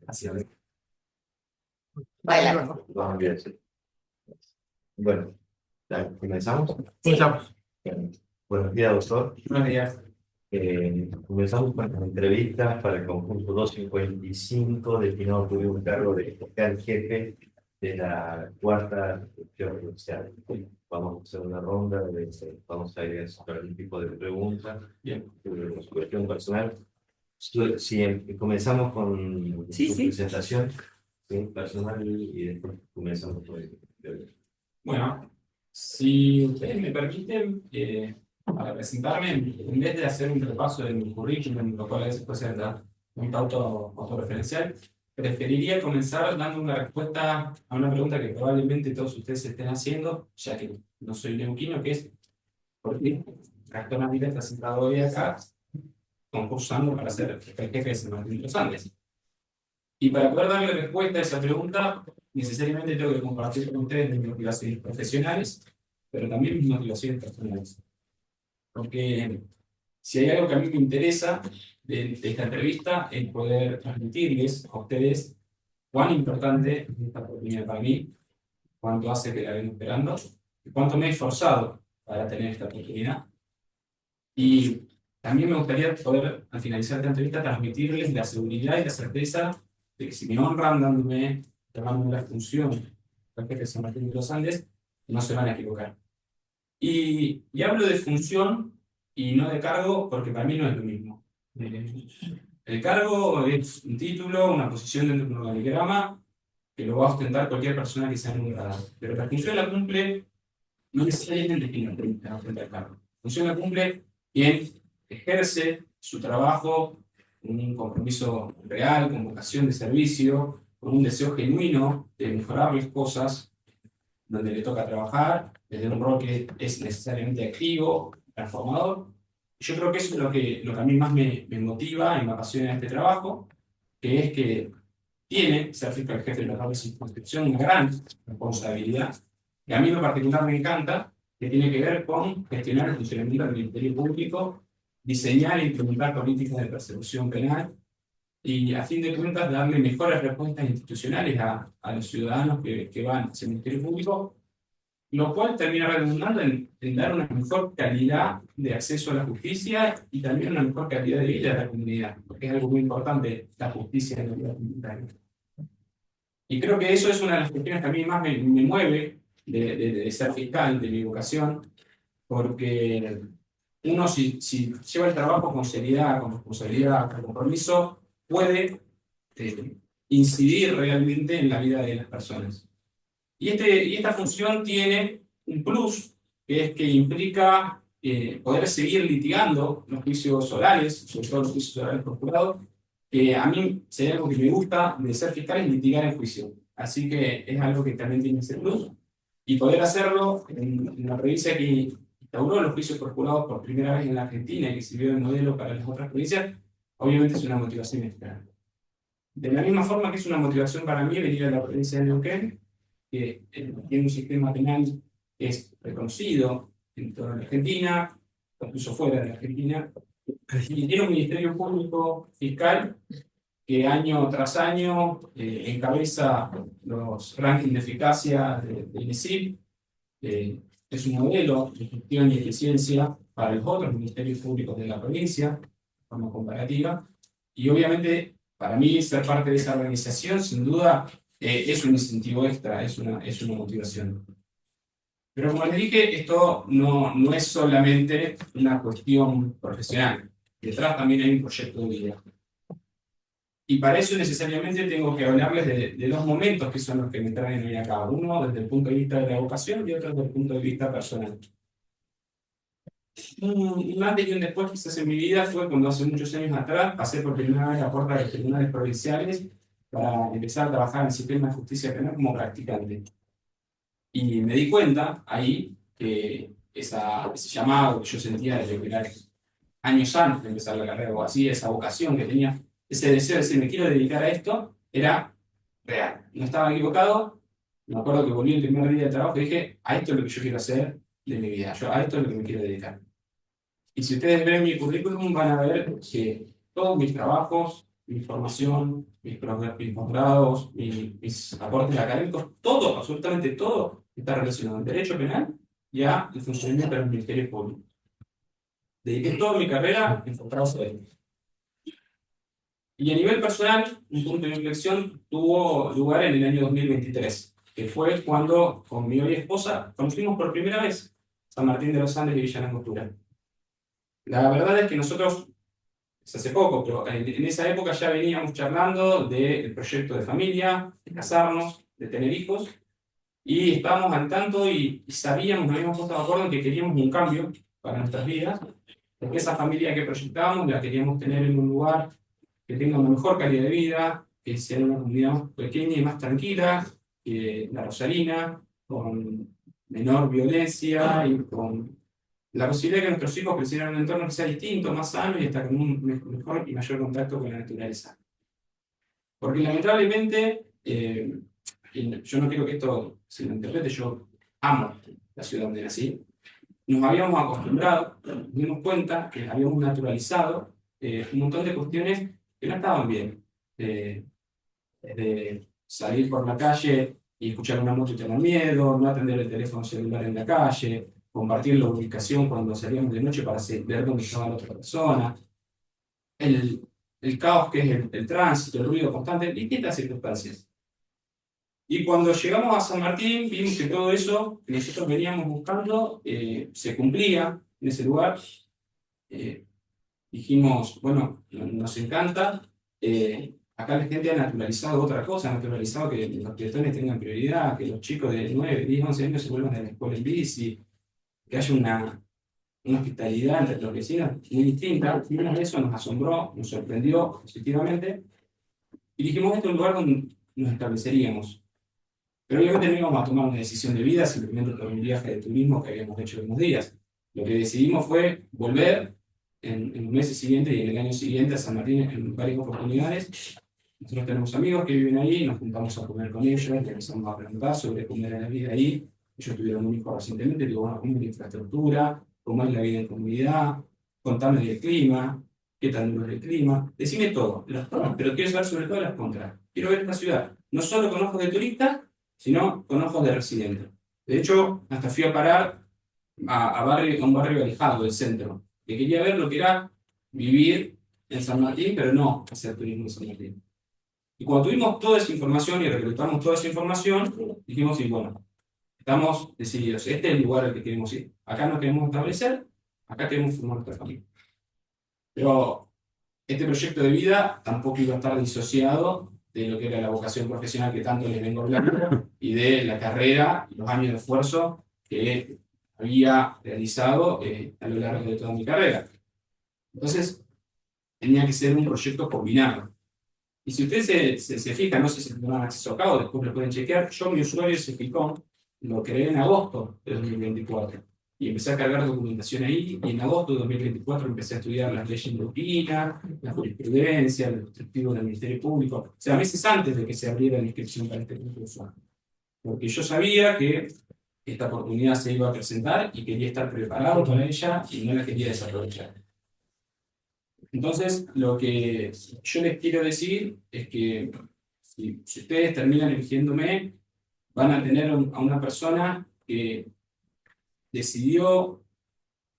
Así es. Baila. Vamos bien, sí. Bueno, ¿comenzamos? Comenzamos. Bien. Buenos días, doctor. Buenos días. Comenzamos con las entrevistas para el conjunto 255, destinado por un cargo de fiscal jefe de la cuarta sección judicial. Vamos a hacer una ronda, vamos a ir a hacer un tipo de preguntas Bien. sobre su cuestión personal. Si comenzamos con Sí, su sí. presentación, ¿sí? Personal, y después comenzamos con el... Bueno, si ustedes me permiten, para presentarme, en vez de hacer un repaso de mi currículum, lo cual a veces puede ser un tanto autorreferencial, preferiría comenzar dando una respuesta a una pregunta que probablemente todos ustedes se estén haciendo, ya que no soy neuquino, que es ¿por qué Gastón Ávila está sentado hoy acá concursando para ser el jefe de San Martín de los Andes? Y para poder darle respuesta a esa pregunta, necesariamente tengo que compartir con ustedes mis motivaciones profesionales, pero también mis motivaciones personales. Porque si hay algo que a mí me interesa de esta entrevista es poder transmitirles a ustedes cuán importante es esta oportunidad para mí, cuánto hace que la vengo esperando, y cuánto me he esforzado para tener esta oportunidad. Y también me gustaría poder, al finalizar esta entrevista, transmitirles la seguridad y la certeza de que si me honran dándome la función del jefe de San Martín de los Andes, no se van a equivocar. Y hablo de función y no de cargo porque para mí no es lo mismo. El cargo es un título, una posición dentro de un organigrama que lo va a ostentar cualquier persona que sea nombrada. Pero la función la cumple no necesariamente quien ostenta el cargo. La función la cumple quien ejerce su trabajo con un compromiso real, con vocación de servicio, con un deseo genuino de mejorar las cosas donde le toca trabajar, desde un rol que es necesariamente activo, transformador. Yo creo que eso es lo que a mí más me motiva y me apasiona en este trabajo, que es que tiene ser fiscal jefe de la propia circunscripción una gran responsabilidad, que a mí en particular me encanta, que tiene que ver con gestionar el funcionamiento del Ministerio Público, diseñar e implementar políticas de persecución penal y, a fin de cuentas, darle mejores respuestas institucionales a los ciudadanos que van hacia el Ministerio Público, lo cual termina redundando en dar una mejor calidad de acceso a la justicia y también una mejor calidad de vida de la comunidad, porque es algo muy importante la justicia en la vida comunitaria. Y creo que eso es una de las cuestiones que a mí más me mueve de ser fiscal, de mi vocación, porque uno si lleva el trabajo con seriedad, con responsabilidad, con compromiso, puede incidir realmente en la vida de las personas. Y esta función tiene un plus, que es que implica poder seguir litigando los juicios orales, sobre todo los juicios orales por jurado, que a mí sería algo que me gusta de ser fiscal es litigar en juicio. Así que es algo que también tiene ese plus. Y poder hacerlo en la provincia que instauró los juicios por jurado por primera vez en la Argentina y que sirvió de modelo para las otras provincias, obviamente es una motivación extra. De la misma forma que es una motivación para mí venir a la provincia de Neuquén, que tiene un sistema penal que es reconocido en toda la Argentina, incluso fuera de la Argentina, y tiene un ministerio público fiscal que año tras año encabeza los rankings de eficacia del INESIP, es un modelo de gestión y eficiencia para los otros ministerios públicos de la provincia, de forma comparativa, y obviamente para mí ser parte de esa organización sin duda es un incentivo extra, es una motivación. Pero como les dije, esto no es solamente una cuestión profesional, detrás también hay un proyecto de vida. Y para eso necesariamente tengo que hablarles de dos momentos que son los que me traen hoy acá. Uno desde el punto de vista de la vocación y otro desde el punto de vista personal. Un antes y un después quizás en mi vida fue cuando hace muchos años atrás pasé por primera vez la puerta de los tribunales provinciales para empezar a trabajar en el sistema de justicia penal como practicante. Y me di cuenta ahí que ese llamado que yo sentía desde que era años antes de empezar la carrera o así, esa vocación que tenía, ese deseo de decir me quiero dedicar a esto, era real. No estaba equivocado. Me acuerdo que volví el primer día de trabajo y dije, a esto es lo que yo quiero hacer de mi vida, yo a esto es lo que me quiero dedicar. Y si ustedes ven mi currículum van a ver que todos mis trabajos mi formación, mis posgrados, mis aportes académicos, todo, absolutamente todo, está relacionado al derecho penal y al funcionamiento de los ministerios públicos. Dediqué toda mi carrera enfocado a ello. Y a nivel personal, un punto de inflexión tuvo lugar en el año 2023, que fue cuando con mi hoy esposa conocimos por primera vez San Martín de los Andes y Villa Langostura. La verdad es que nosotros, es hace poco, pero en esa época ya veníamos charlando del proyecto de familia, de casarnos, de tener hijos, y estábamos al tanto y sabíamos, nos habíamos puesto de acuerdo en que queríamos un cambio para nuestras vidas, porque esa familia que proyectábamos la queríamos tener en un lugar que tenga una mejor calidad de vida, que sea una comunidad más pequeña y más tranquila, que la Rosarina, con menor violencia y con la posibilidad de que nuestros hijos crecieran en un entorno que sea distinto, más sano y hasta con un mejor y mayor contacto con la naturaleza. Porque lamentablemente, y yo no quiero que esto se lo interprete, yo amo la ciudad donde nací, nos habíamos acostumbrado, nos dimos cuenta que habíamos naturalizado un montón de cuestiones que no estaban bien. De salir por la calle y escuchar una moto y tener miedo, no atender el teléfono celular en la calle, compartir la ubicación cuando salíamos de noche para ver dónde estaba la otra persona, el caos que es el tránsito, el ruido constante, distintas circunstancias. Y cuando llegamos a San Martín, vimos que todo eso que nosotros veníamos buscando se cumplía en ese lugar. Dijimos, bueno, nos encanta. Acá la gente ha naturalizado otra cosa, ha naturalizado que los peatones tengan prioridad, que los chicos de 9, 10, 11 años se vuelvan de la escuela en bici, que haya una hospitalidad entre los vecinos muy distinta. Y una vez eso nos asombró, nos sorprendió positivamente. Y dijimos, este es un lugar donde nos estableceríamos. Pero obviamente no íbamos a tomar una decisión de vida simplemente por un viaje de turismo que habíamos hecho en unos días. Lo que decidimos fue volver en los meses siguientes y en el año siguiente a San Martín en varias oportunidades. Nosotros tenemos amigos que viven ahí, nos juntamos a comer con ellos, empezamos a preguntar sobre cómo era la vida ahí. Ellos tuvieron un hijo recientemente, digo, bueno, cómo es la infraestructura, cómo es la vida en comunidad, contame del clima, qué tan duro es el clima. Decime todo, las pros, pero quiero saber sobre todo las contras. Quiero ver esta ciudad, no solo con ojos de turista, sino con ojos de residente. De hecho, hasta fui a parar a un barrio alejado del centro, que quería ver lo que era vivir en San Martín, pero no hacer turismo en San Martín. Y cuando tuvimos toda esa información y recolectamos toda esa información, dijimos, sí, bueno, estamos decididos, este es el lugar al que queremos ir. Acá nos queremos establecer, acá queremos formar nuestra familia. Pero este proyecto de vida tampoco iba a estar disociado de lo que era la vocación profesional que tanto les vengo hablando y de la carrera y los años de esfuerzo que había realizado a lo largo de toda mi carrera. Entonces, tenía que ser un proyecto combinado. Y si ustedes se fijan, no sé si tendrán acceso acá o después lo pueden chequear, yo mi usuario se fijó, lo creé en agosto de 2024 y empecé a cargar documentación ahí y en agosto de 2024 empecé a estudiar las leyes de Urquina, la jurisprudencia, los instructivos del Ministerio Público, o sea, meses antes de que se abriera la inscripción para este concurso. Porque yo sabía que esta oportunidad se iba a presentar y quería estar preparado para ella y no la quería desaprovechar. Entonces, lo que yo les quiero decir es que si ustedes terminan eligiéndome, van a tener a una persona que decidió,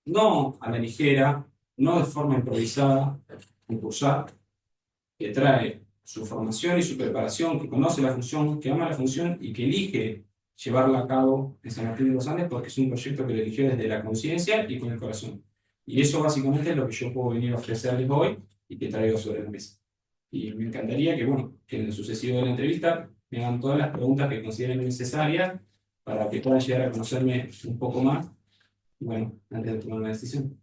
no a la ligera, no de forma improvisada, concursar, que trae su formación y su preparación, que conoce la función, que ama la función y que elige llevarla a cabo en San Martín de los Andes porque es un proyecto que lo eligió desde la conciencia y con el corazón. Y eso básicamente es lo que yo puedo venir a ofrecerles hoy y que traigo sobre la mesa. Y me encantaría que, bueno, que en el sucesivo de la entrevista me hagan todas las preguntas que consideren necesarias para que puedan llegar a conocerme un poco más. Y bueno, antes de tomar una decisión.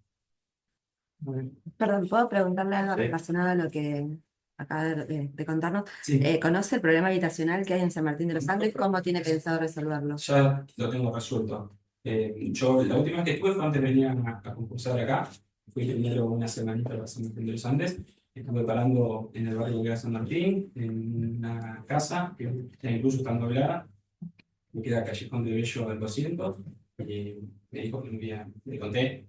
Perdón, ¿puedo preguntarle algo Sí. relacionado a lo que acaba de contarnos? Sí, ¿Conoce el problema habitacional que hay en San Martín de los Andes? ¿Cómo tiene pensado resolverlo? ya lo tengo resuelto. Yo la última vez que estuve fue antes de venir a concursar acá. Fui primero una semanita a San Martín de los Andes. Estuve parando en el barrio de San Martín, en una casa que está incluso está doblada. Me queda Callejón de Bello al 200. Y me dijo que me conté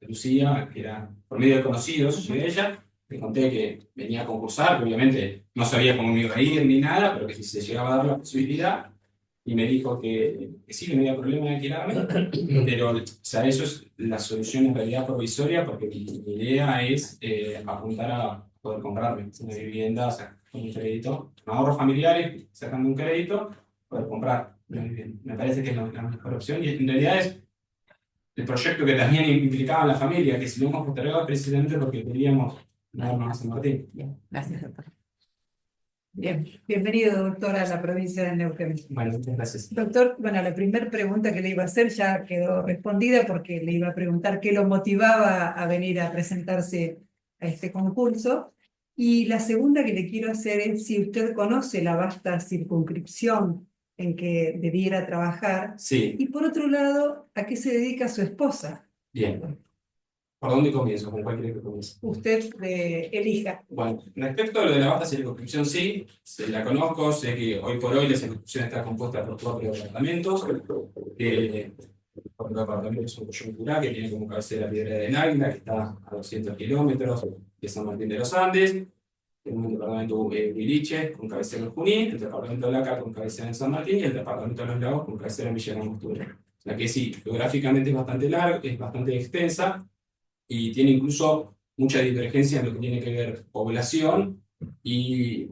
de Lucía, que era por medio de conocidos, llegué a ella, te conté que venía a concursar, que obviamente no sabía cómo me iba a ir ni nada, pero que si se llegaba a dar la posibilidad, y me dijo que sí, que no había problema en alquilarme, pero o sea, eso es la solución en realidad provisoria, porque mi idea es apuntar a poder comprarme una vivienda, o sea, con un crédito, con ahorros familiares, sacando un crédito, poder comprar una vivienda. Me parece que es la mejor opción, y en realidad es el proyecto que también implicaba a la familia, que si lo hemos postergado es precisamente porque queríamos mudarnos a San Martín. Bien, gracias, doctor. Bien, bienvenido, doctor, a la provincia de Neuquén. Bueno, muchas gracias. Doctor, bueno, la primera pregunta que le iba a hacer ya quedó respondida porque le iba a preguntar qué lo motivaba a venir a presentarse a este concurso. Y la segunda que le quiero hacer es si usted conoce la vasta circunscripción en que debiera trabajar. Sí, Y por otro lado, ¿a qué se dedica su esposa? bien. ¿Por dónde comienzo? ¿Con cuál quiere que comience? Usted elija. Bueno, respecto a lo de la vasta circunscripción, sí, la conozco, sé que hoy por hoy la circunscripción está compuesta por 4 departamentos, por un departamento es un coyuntural que tiene como cabecera Piedra del Águila, que está a 200 kilómetros de San Martín de los Andes, tenemos el departamento Huiliche, con cabecera en Junín, el departamento de Lácar con cabecera en San Martín, y el departamento de Los Lagos con cabecera en Villa Langostura. O sea que sí, geográficamente es bastante larga, es bastante extensa, y tiene incluso mucha divergencia en lo que tiene que ver población y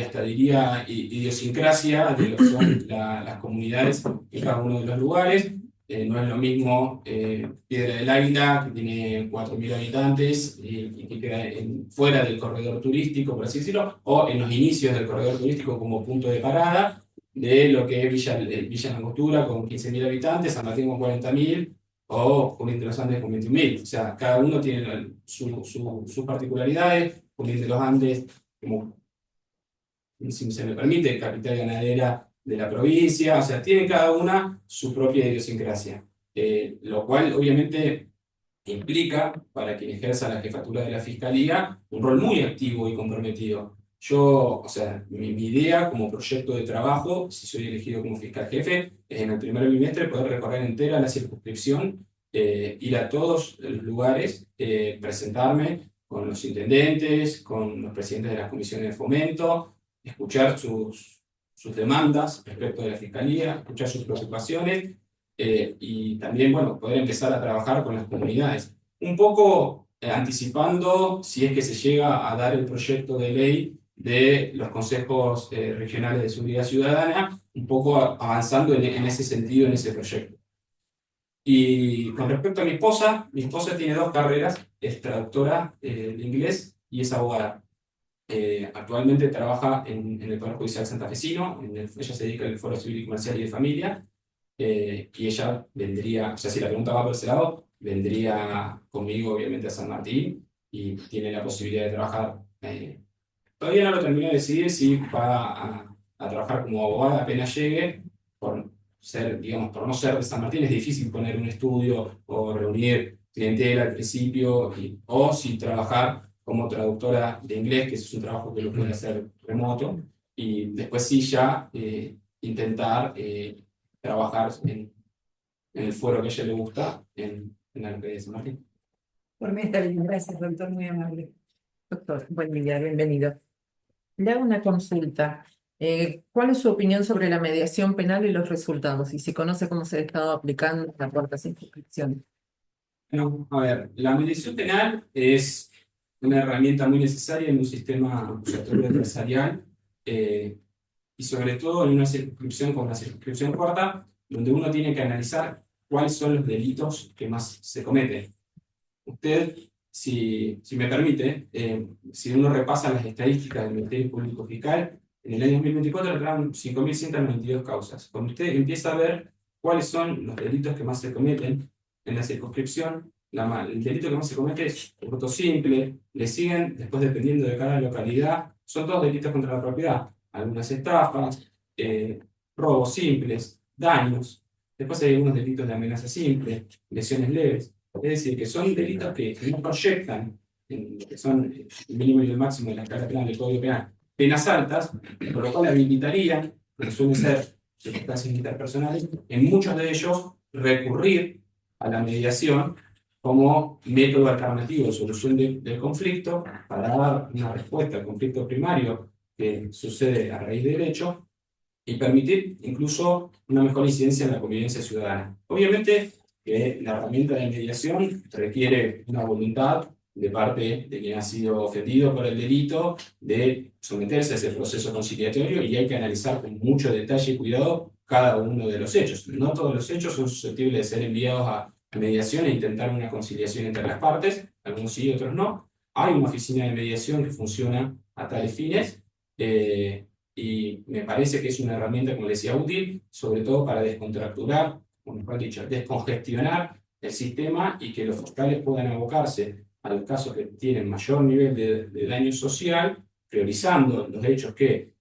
hasta diría idiosincrasia de lo que son las comunidades en cada uno de los lugares. No es lo mismo Piedra del Águila, que tiene 4.000 habitantes y que queda fuera del corredor turístico, por así decirlo, o en los inicios del corredor turístico como punto de parada, de lo que es Villa Langostura con 15.000 habitantes, San Martín con 40.000, o Junín de los Andes con 21.000. O sea, cada uno tiene sus particularidades. Junín de los Andes, como si se me permite, capital ganadera de la provincia, o sea, tiene cada una su propia idiosincrasia. Lo cual obviamente implica, para quien ejerza la jefatura de la Fiscalía, un rol muy activo y comprometido. Yo, o sea, mi idea como proyecto de trabajo, si soy elegido como fiscal jefe, es en el primer bimestre poder recorrer entera la circunscripción, ir a todos los lugares, presentarme con los intendentes, con los presidentes de las comisiones de fomento, escuchar sus demandas respecto de la Fiscalía, escuchar sus preocupaciones, y también, bueno, poder empezar a trabajar con las comunidades. Un poco anticipando si es que se llega a dar el proyecto de ley de los consejos regionales de seguridad ciudadana, un poco avanzando en ese sentido, en ese proyecto. Y con respecto a mi esposa tiene 2 carreras, es traductora de inglés y es abogada. Actualmente trabaja en el Poder Judicial Santafesino, ella se dedica al Foro Civil y Comercial y de Familia, y ella vendría, o sea, si la pregunta va por ese lado, vendría conmigo obviamente a San Martín y tiene la posibilidad de trabajar. Todavía no lo terminé de decidir si va a trabajar como abogada apenas llegue, por ser, digamos, por no ser de San Martín es difícil poner un estudio o reunir clientela al principio, o si trabajar como traductora de inglés, que es un trabajo que lo puede hacer remoto, y después sí ya intentar trabajar en el foro que a ella le gusta, en la localidad de San Martín. Por mí está bien, gracias, doctor, muy amable. Doctor, buen día, bienvenido. Le hago una consulta. ¿Cuál es su opinión sobre la mediación penal y los resultados? Y si conoce cómo se ha estado aplicando en la cuarta circunscripción. Bueno, a ver, la mediación penal es una herramienta muy necesaria en un sistema acusatorio adversarial, y sobre todo en una circunscripción como la circunscripción cuarta, donde uno tiene que analizar cuáles son los delitos que más se cometen. Usted, si me permite, si uno repasa las estadísticas del Ministerio Público Fiscal, en el año 2024 entraron 5.192 causas. Cuando usted empieza a ver cuáles son los delitos que más se cometen en la circunscripción, el delito que más se comete es hurto simple, le siguen, después dependiendo de cada localidad, son todos delitos contra la propiedad, algunas estafas, robos simples, daños, después hay algunos delitos de amenaza simple, lesiones leves. Es decir, que son delitos que no proyectan, que son el mínimo y el máximo de la escala penal del Código Penal, penas altas, por lo cual habilitarían, porque suelen ser circunstancias interpersonales, en muchos de ellos recurrir a la mediación como método alternativo de solución del conflicto para dar una respuesta al conflicto primario que sucede a raíz del hecho y permitir incluso una mejor incidencia en la convivencia ciudadana. Obviamente que la herramienta de mediación requiere una voluntad de parte de quien ha sido ofendido por el delito de someterse a ese proceso conciliatorio y hay que analizar con mucho detalle y cuidado cada uno de los hechos. No todos los hechos son susceptibles de ser enviados a mediación e intentar una conciliación entre las partes, algunos sí, otros no. Hay una oficina de mediación que funciona a tales fines, y me parece que es una herramienta, como les decía, útil, sobre todo para descontracturar, o mejor dicho, descongestionar el sistema y que los fiscales puedan abocarse a los casos que tienen mayor nivel de daño social, priorizando los hechos que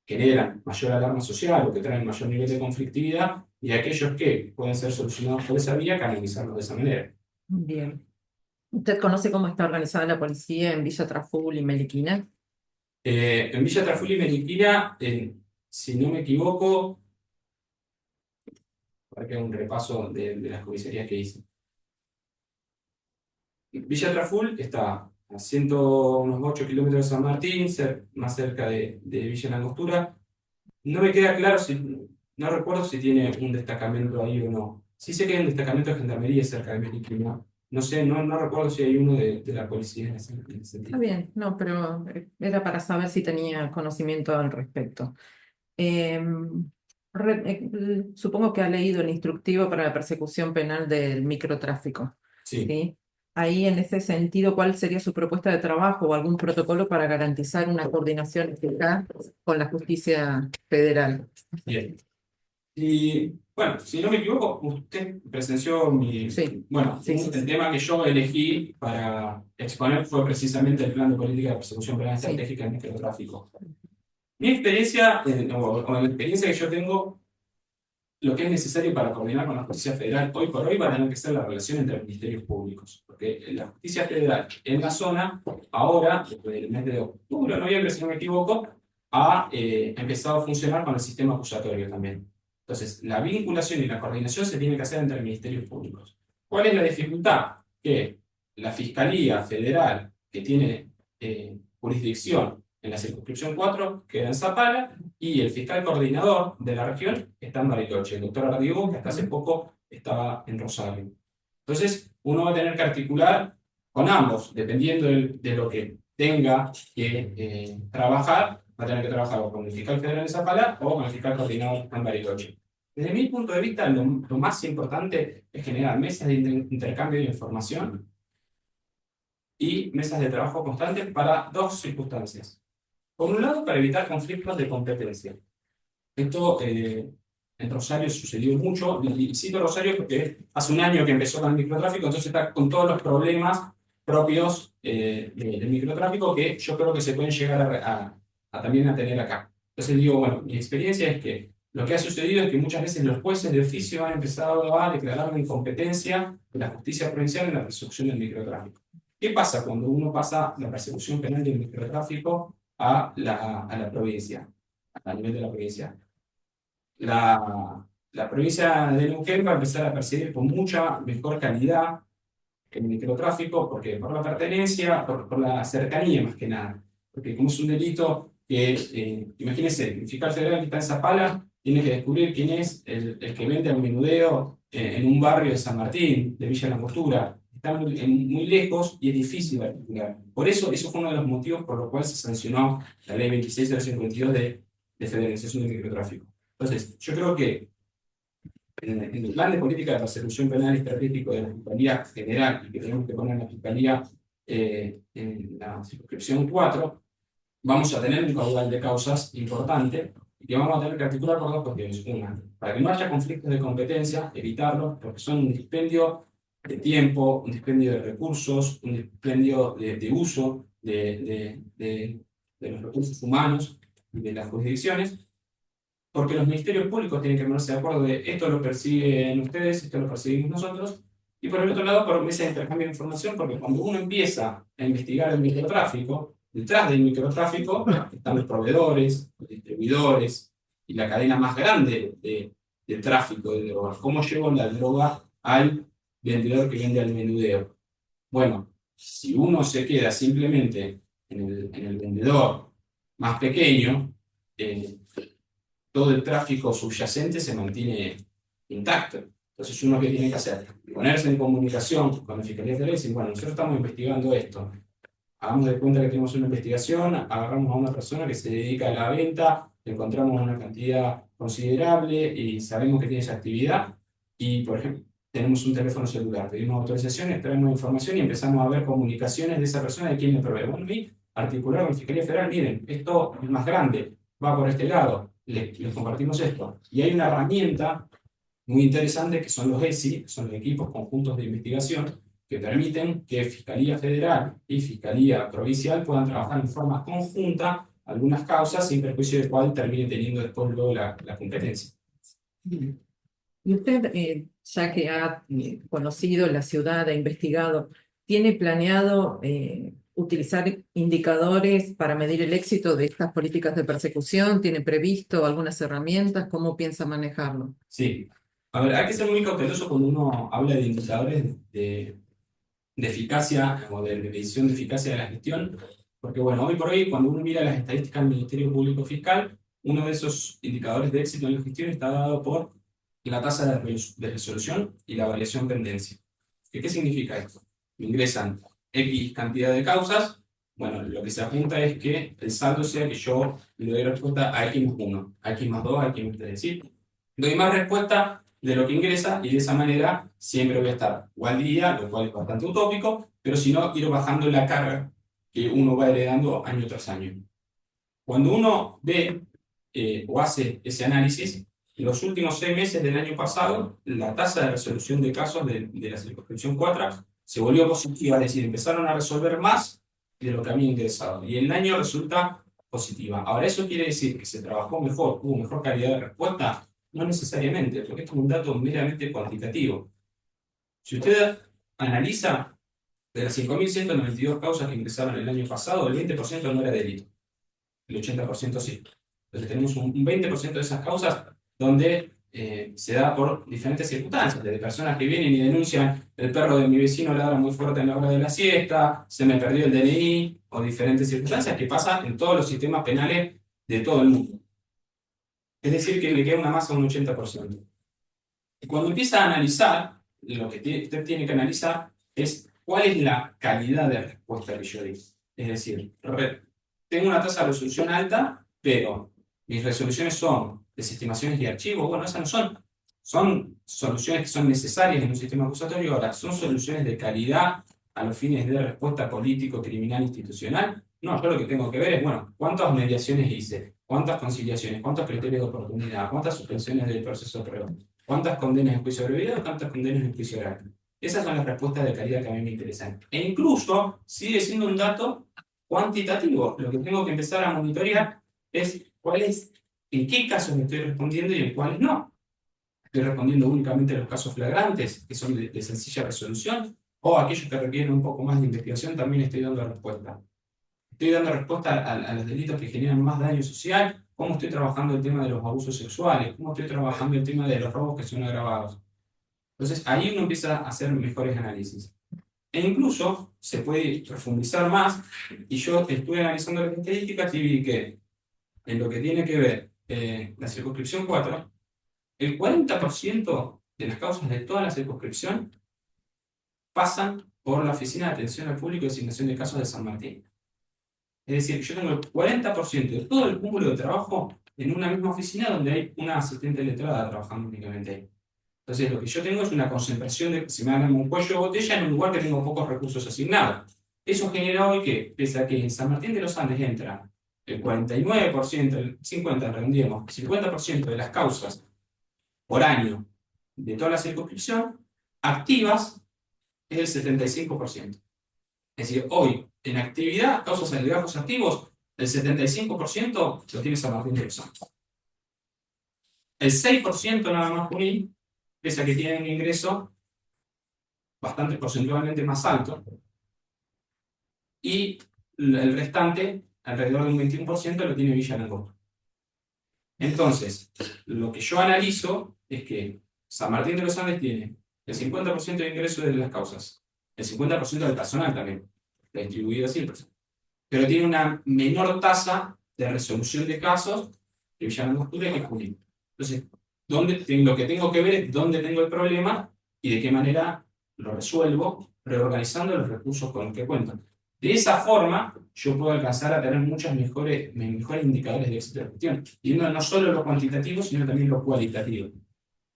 generan mayor alarma social o que traen mayor nivel de conflictividad y aquellos que pueden ser solucionados por esa vía, canalizarlos de esa manera. Bien. ¿Usted conoce cómo está organizada la policía en Villa Traful y Meliquina? En Villa Traful y Meliquina, si no me equivoco, para que haga un repaso de las comisarías que hice. Villa Traful está a unos 8 kilómetros de San Martín, más cerca de Villa Langostura. No me queda claro no recuerdo si tiene un destacamento ahí o no. Sí sé que hay un destacamento de gendarmería cerca de Meliquina. No sé, no recuerdo si hay uno de la policía en ese sentido. Está bien, no, pero era para saber si tenía conocimiento al respecto. Supongo que ha leído el instructivo para la persecución penal del microtráfico, Sí. ¿sí? Ahí, en ese sentido, ¿cuál sería su propuesta de trabajo o algún protocolo para garantizar una coordinación eficaz con la justicia federal? Bien. Y bueno, si no me equivoco, usted presenció Sí. Bueno, Sí, sí, el tema que yo elegí para exponer fue precisamente el plan de política de persecución penal Sí. estratégica en microtráfico. Mi experiencia, o la experiencia que yo tengo, lo que es necesario para coordinar con la justicia federal hoy por hoy va a tener que ser la relación entre ministerios públicos. Porque la justicia federal en la zona, ahora, desde el mes de octubre o noviembre, si no me equivoco, ha empezado a funcionar con el sistema acusatorio también. Entonces, la vinculación y la coordinación se tiene que hacer entre ministerios públicos. ¿Cuál es la dificultad? Que la Fiscalía Federal, que tiene jurisdicción en la circunscripción 4, queda en Zapala, y el fiscal coordinador de la región está en Bariloche, el doctor Ardigo, que hasta hace poco estaba en Rosario. Entonces, uno va a tener que articular con ambos, dependiendo de lo que tenga que trabajar, va a tener que trabajar o con el fiscal federal de Zapala o con el fiscal coordinador en Bariloche. Desde mi punto de vista, lo más importante es generar mesas de intercambio de información y mesas de trabajo constantes para dos circunstancias. Por un lado, para evitar conflictos de competencia. Esto en Rosario sucedió mucho, y cito Rosario porque hace un año que empezó con el microtráfico, entonces está con todos los problemas propios del microtráfico que yo creo que se pueden llegar también a tener acá. Entonces digo, bueno, mi experiencia es que lo que ha sucedido es que muchas veces los jueces de oficio han empezado a declarar una incompetencia de la justicia provincial en la persecución del microtráfico. ¿Qué pasa cuando uno pasa la persecución penal del microtráfico a la provincia, a nivel de la provincia? La provincia de Neuquén va a empezar a percibir con mucha mejor calidad el microtráfico, porque por la pertenencia, por la cercanía más que nada. Porque como es un delito que, imagínense, el fiscal federal que está en Zapala tiene que descubrir quién es el que vende al menudeo en un barrio de San Martín, de Villa Langostura. Está muy lejos y es difícil de articular. Por eso fue uno de los motivos por los cuales se sancionó la ley 26/52 de federalización del microtráfico. Entonces, yo creo que en el plan de política de persecución penal estratégico de la Fiscalía General, y que tenemos que poner la Fiscalía en la circunscripción 4, vamos a tener un caudal de causas importante y que vamos a tener que articular por dos cuestiones. Una, para que no haya conflictos de competencia, evitarlos, porque son un dispendio de tiempo, un dispendio de recursos, un dispendio de uso de los recursos humanos y de las jurisdicciones, porque los ministerios públicos tienen que ponerse de acuerdo de esto lo persiguen ustedes, esto lo perseguimos nosotros, y por el otro lado, por mesa de intercambio de información, porque cuando uno empieza a investigar el microtráfico, detrás del microtráfico están los proveedores, los distribuidores, y la cadena más grande de tráfico de drogas. ¿Cómo llegó la droga al vendedor que vende al menudeo. Bueno, si uno se queda simplemente en el vendedor más pequeño, todo el tráfico subyacente se mantiene intacto. Entonces, uno, ¿qué tiene que hacer? Ponerse en comunicación con la Fiscalía Federal y decir, bueno, nosotros estamos investigando esto. Hagamos de cuenta que tenemos una investigación, agarramos a una persona que se dedica a la venta, encontramos una cantidad considerable y sabemos que tiene esa actividad. Y, por ejemplo, tenemos un teléfono celular, pedimos autorizaciones, traemos información y empezamos a ver comunicaciones de esa persona de quién me provee. Bueno, y articular con la Fiscalía Federal, miren, esto es más grande, va por este lado, les compartimos esto. Y hay una herramienta muy interesante que son los ESI, que son los equipos conjuntos de investigación, que permiten que Fiscalía Federal y Fiscalía Provincial puedan trabajar en forma conjunta algunas causas sin perjuicio de cuál termine teniendo después luego la competencia. Y usted, ya que ha conocido la ciudad, ha investigado, ¿tiene planeado utilizar indicadores para medir el éxito de estas políticas de persecución? ¿Tiene previsto algunas herramientas? ¿Cómo piensa manejarlo? Sí. A ver, hay que ser muy cauteloso cuando uno habla de indicadores de eficacia o de medición de eficacia de la gestión, porque bueno, hoy por hoy, cuando uno mira las estadísticas del Ministerio Público Fiscal, uno de esos indicadores de éxito en la gestión está dado por la tasa de resolución y la variación pendencia. ¿Qué significa esto? Ingresan X cantidad de causas, bueno, lo que se apunta es que el saldo sea que yo le doy respuesta a X más 1, a X más 2, a X más 3, es decir, doy más respuesta de lo que ingresa y de esa manera siempre voy a estar o al día, lo cual es bastante utópico, pero si no, ir bajando la carga que uno va heredando año tras año. Cuando uno ve o hace ese análisis, en los últimos 6 meses del año pasado, la tasa de resolución de casos de la circunscripción 4 se volvió positiva, es decir, empezaron a resolver más de lo que había ingresado. Y el año resulta positiva. Ahora, ¿eso quiere decir que se trabajó mejor, hubo mejor calidad de respuesta? No necesariamente, porque esto es un dato meramente cuantitativo. Si usted analiza de las 5.192 causas que ingresaron el año pasado, el 20% no era delito, el 80% sí. Entonces tenemos un 20% de esas causas donde se da por diferentes circunstancias, desde personas que vienen y denuncian el perro de mi vecino ladra muy fuerte en la hora de la siesta, se me perdió el DNI, o diferentes circunstancias que pasan en todos los sistemas penales de todo el mundo. Es decir, que le queda una masa de un 80%. Y cuando empieza a analizar, lo que usted tiene que analizar es cuál es la calidad de respuesta que yo di. Es decir, tengo una tasa de resolución alta, pero mis resoluciones son desestimaciones de archivos. Bueno, esas no son. Son soluciones que son necesarias en un sistema acusatorio. Ahora, ¿son soluciones de calidad a los fines de respuesta político, criminal, institucional? No, yo lo que tengo que ver es, bueno, ¿cuántas mediaciones hice? ¿Cuántas conciliaciones? ¿Cuántos criterios de oportunidad? ¿Cuántas suspensiones del proceso de prueba? ¿Cuántas condenas en juicio abreviado? ¿Cuántas condenas en juicio oral? Esas son las respuestas de calidad que a mí me interesan. E incluso sigue siendo un dato cuantitativo. Lo que tengo que empezar a monitorear es en qué casos me estoy respondiendo y en cuáles no. Estoy respondiendo únicamente a los casos flagrantes, que son de sencilla resolución, o aquellos que requieren un poco más de investigación, también estoy dando respuesta. Estoy dando respuesta a los delitos que generan más daño social, cómo estoy trabajando el tema de los abusos sexuales, cómo estoy trabajando el tema de los robos que son agravados. Entonces ahí uno empieza a hacer mejores análisis. E incluso se puede profundizar más, y yo estuve analizando las estadísticas y vi que en lo que tiene que ver la circunscripción 4, el 40% de las causas de toda la circunscripción pasan por la Oficina de Atención al Público y Designación de Casos de San Martín. Es decir, yo tengo el 40% de todo el cúmulo de trabajo en una misma oficina donde hay una asistente letrada trabajando únicamente ahí. Entonces, lo que yo tengo es una concentración de, si me dan un cuello de botella en un lugar que tengo pocos recursos asignados. Eso genera hoy que, pese a que en San Martín de los Andes entra el 49%, el 50%, redondeemos, el 50% de las causas por año de toda la circunscripción, activas es el 75%. Es decir, hoy, en actividad, causas de legajos activos, el 75% lo tiene San Martín de los Andes. El 6% nada más Junín, pese a que tiene un ingreso bastante porcentualmente más alto, y el restante, alrededor de un 21%, lo tiene Villa Langostura. Entonces, lo que yo analizo es que San Martín de los Andes tiene el 50% de ingreso de las causas, el 50% del personal también, distribuido así, pero tiene una menor tasa de resolución de casos que Villa Langostura y Junín. Entonces, lo que tengo que ver es dónde tengo el problema y de qué manera lo resuelvo, reorganizando los recursos con los que cuento. De esa forma, yo puedo alcanzar a tener muchos mejores indicadores de éxito de gestión, viendo no solo lo cuantitativo, sino también lo cualitativo.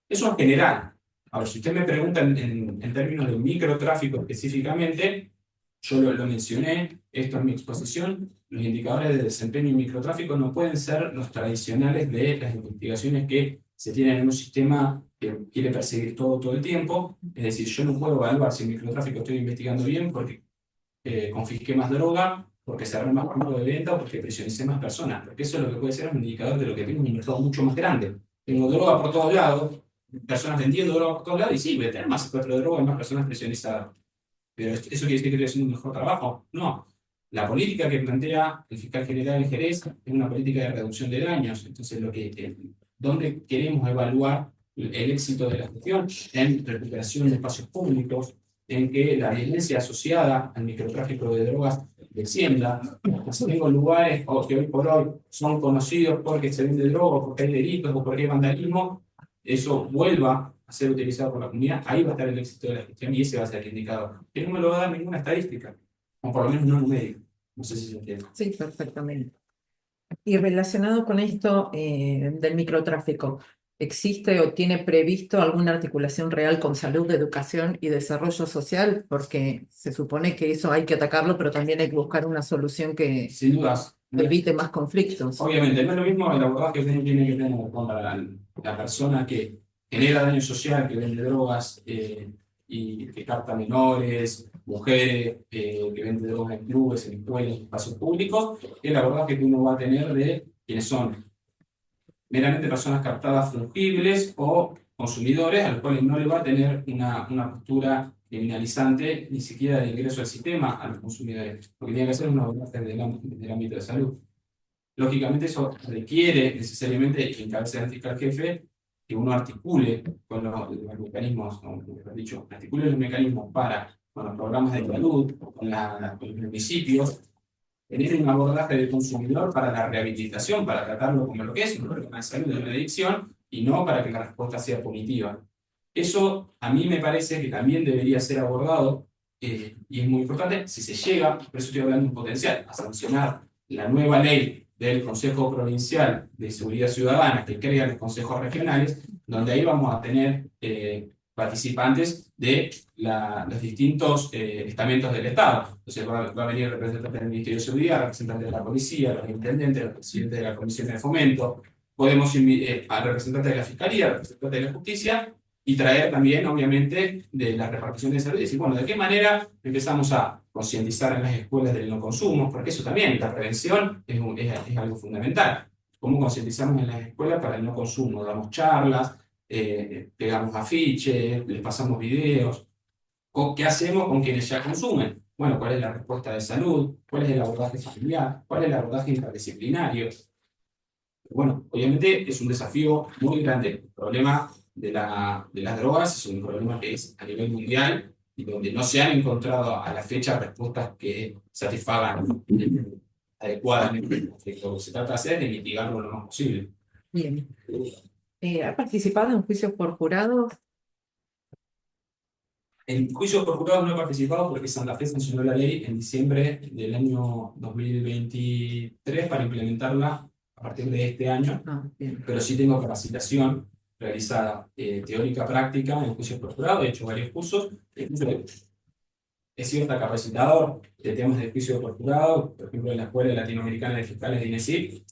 Eso en general. Ahora, si usted me pregunta en términos de microtráfico específicamente, yo lo mencioné, esto es mi exposición, los indicadores de desempeño en microtráfico no pueden ser los tradicionales de las investigaciones que se tienen en un sistema que quiere perseguir todo el tiempo. Es decir, yo no puedo evaluar si en microtráfico estoy investigando bien porque confisqué más droga, porque cerré más puntos de venta o porque presionicé más personas. Porque eso es lo que puede ser un indicador de lo que tengo un mercado mucho más grande. Tengo droga por todos lados, personas vendiendo droga por todos lados, y sí, voy a tener más secuestro de droga y más personas presionizadas. Pero ¿eso quiere decir que estoy haciendo un mejor trabajo? No. La política que plantea el fiscal general de Jerez es una política de reducción de daños. Entonces, ¿dónde queremos evaluar el éxito de la gestión? En recuperación de espacios públicos, en que la violencia asociada al microtráfico de drogas descienda. Si tengo lugares que hoy por hoy son conocidos porque se vende droga, porque hay delitos o porque hay vandalismo, eso vuelva a ser utilizado por la comunidad, ahí va a estar el éxito de la gestión y ese va a ser el indicador. Que no me lo va a dar ninguna estadística, o por lo menos no un médico. No sé si se entiende. Sí, perfectamente. Y relacionado con esto del microtráfico, ¿existe o tiene previsto alguna articulación real con salud, educación y desarrollo social? Porque se supone que eso hay que atacarlo, pero también hay que buscar una solución que Sin dudas. evite más conflictos. Obviamente, no es lo mismo el abordaje que uno tiene que tener con la persona que genera daño social, que vende drogas y que capta menores, mujeres, que vende drogas en clubes, en escuelas, en espacios públicos, que el abordaje que uno va a tener de quienes son meramente personas captadas fungibles o consumidores, a los cuales no le va a tener una postura criminalizante ni siquiera de ingreso al sistema a los consumidores, porque tiene que ser un abordaje del ámbito de salud. Lógicamente eso requiere necesariamente, y en cabeza del fiscal jefe, que uno articule con los mecanismos, o mejor dicho, articule los mecanismos con los programas de salud, con los municipios, tener un abordaje del consumidor para la rehabilitación, para tratarlo como lo que es, un problema de salud, de una adicción, y no para que la respuesta sea punitiva. Eso a mí me parece que también debería ser abordado, y es muy importante, si se llega, por eso estoy hablando de un potencial, a sancionar la nueva ley del Consejo Provincial de Seguridad Ciudadana que crea los consejos regionales, donde ahí vamos a tener participantes de los distintos estamentos del Estado. Entonces va a venir representantes del Ministerio de Seguridad, representantes de la Policía, los intendentes, los presidentes de la Comisión de Fomento, podemos a representantes de la Fiscalía, representantes de la Justicia, y traer también, obviamente, de la repartición de salud y decir, bueno, ¿de qué manera empezamos a concientizar en las escuelas del no consumo? Porque eso también, la prevención es algo fundamental. ¿Cómo concientizamos en las escuelas para el no consumo? Damos charlas, pegamos afiches, les pasamos videos. ¿Qué hacemos con quienes ya consumen? Bueno, ¿cuál es la respuesta de salud? ¿Cuál es el abordaje familiar? ¿Cuál es el abordaje interdisciplinario? Bueno, obviamente es un desafío muy grande. El problema de las drogas es un problema que es a nivel mundial y donde no se han encontrado a la fecha respuestas que satisfagan adecuadamente. Lo que se trata de hacer es de mitigarlo lo más posible. Bien. ¿Ha participado en juicios por jurados? En juicios por jurados no he participado porque Santa Fe sancionó la ley en diciembre del año 2023 para implementarla a partir de este año, Bien. pero sí tengo capacitación realizada teórica práctica en juicios por jurado, he hecho varios cursos, he sido hasta capacitador de temas de juicio por jurado, por ejemplo en la Escuela Latinoamericana de Fiscales de INESIF,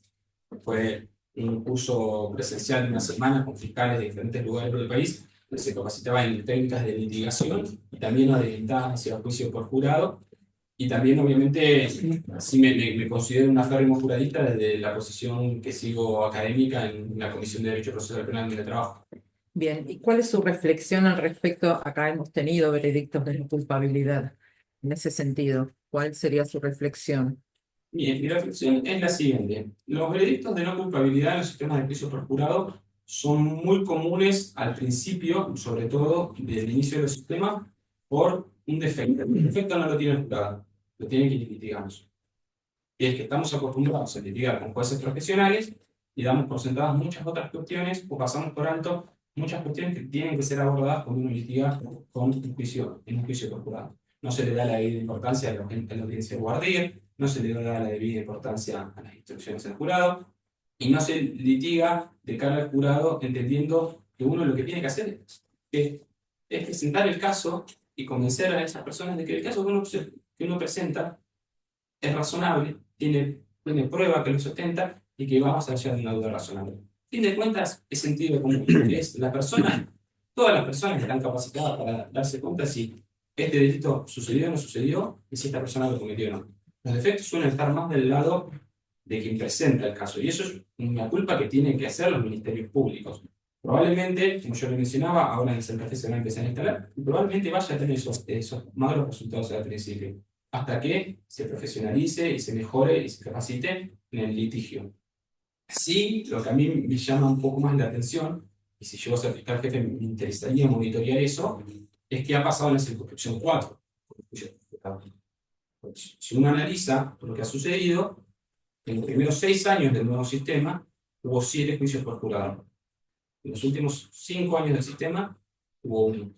fue un curso presencial de una semana con fiscales de diferentes lugares del país, donde se capacitaba en técnicas de litigación y también orientadas hacia el juicio por jurado. Y también, obviamente, sí me considero un aférrimo juradista desde la posición que sigo académica en la Comisión de Derecho Procesal Penal donde trabajo. Bien, ¿y cuál es su reflexión al respecto? Acá hemos tenido veredictos de no culpabilidad. En ese sentido, ¿cuál sería su reflexión? Bien, mi reflexión es la siguiente. Los veredictos de no culpabilidad en los sistemas de juicio por jurado son muy comunes al principio, sobre todo del inicio del sistema, por un defecto. El defecto no lo tiene el jurado, lo tienen quienes litigamos. Y es que estamos acostumbrados a litigar con jueces profesionales y damos por sentadas muchas otras cuestiones o pasamos por alto muchas cuestiones que tienen que ser abordadas cuando uno litiga con en un juicio por jurado. No se le da la debida importancia a la audiencia de guardia, no se le da la debida importancia a las instrucciones del jurado, y no se litiga de cara al jurado entendiendo que uno lo que tiene que hacer es presentar el caso y convencer a esas personas de que el caso que uno presenta es razonable, tiene prueba que lo sustenta y que va más allá de una duda razonable. A fin de cuentas, es sentido común, es la persona, todas las personas están capacitadas para darse cuenta si este delito sucedió o no sucedió y si esta persona lo cometió o no. Los defectos suelen estar más del lado de quien presenta el caso, y eso es una culpa que tienen que hacer los ministerios públicos. Probablemente, como yo le mencionaba, ahora en el CNPJ se va a empezar a instalar, y probablemente vaya a tener esos malos resultados al principio, hasta que se profesionalice y se mejore y se capacite en el litigio. Sí, lo que a mí me llama un poco más la atención, y si yo a ser fiscal jefe me interesaría monitorear eso, es que ha pasado en la circunscripción 4. Si uno analiza lo que ha sucedido, en los primeros 6 años del nuevo sistema hubo 7 juicios por jurado. En los últimos 5 años del sistema hubo 1.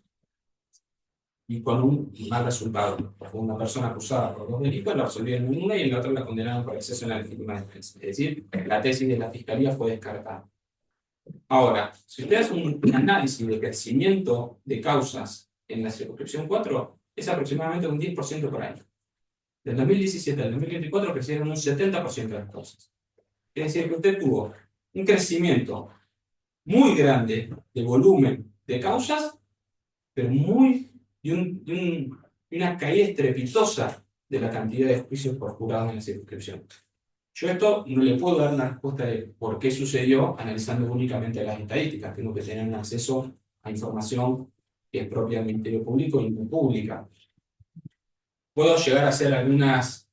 Y con un mal resultado. Fue una persona acusada por 2 delitos, la absolvieron en una y en la otra la condenaron por exceso en la legítima defensa. Es decir, la tesis de la fiscalía fue descartada. Ahora, si ustedes hacen un análisis de crecimiento de causas en la circunscripción 4, es aproximadamente un 10% por año. Del 2017 al 2024 crecieron un 70% de las causas. Es decir, que usted tuvo un crecimiento muy grande de volumen de causas, pero una caída estrepitosa de la cantidad de juicios por jurados en la circunscripción. Yo esto no le puedo dar una respuesta de por qué sucedió analizando únicamente las estadísticas. Tengo que tener un acceso a información que es propia del Ministerio Público y no pública. Puedo llegar a hacer algunas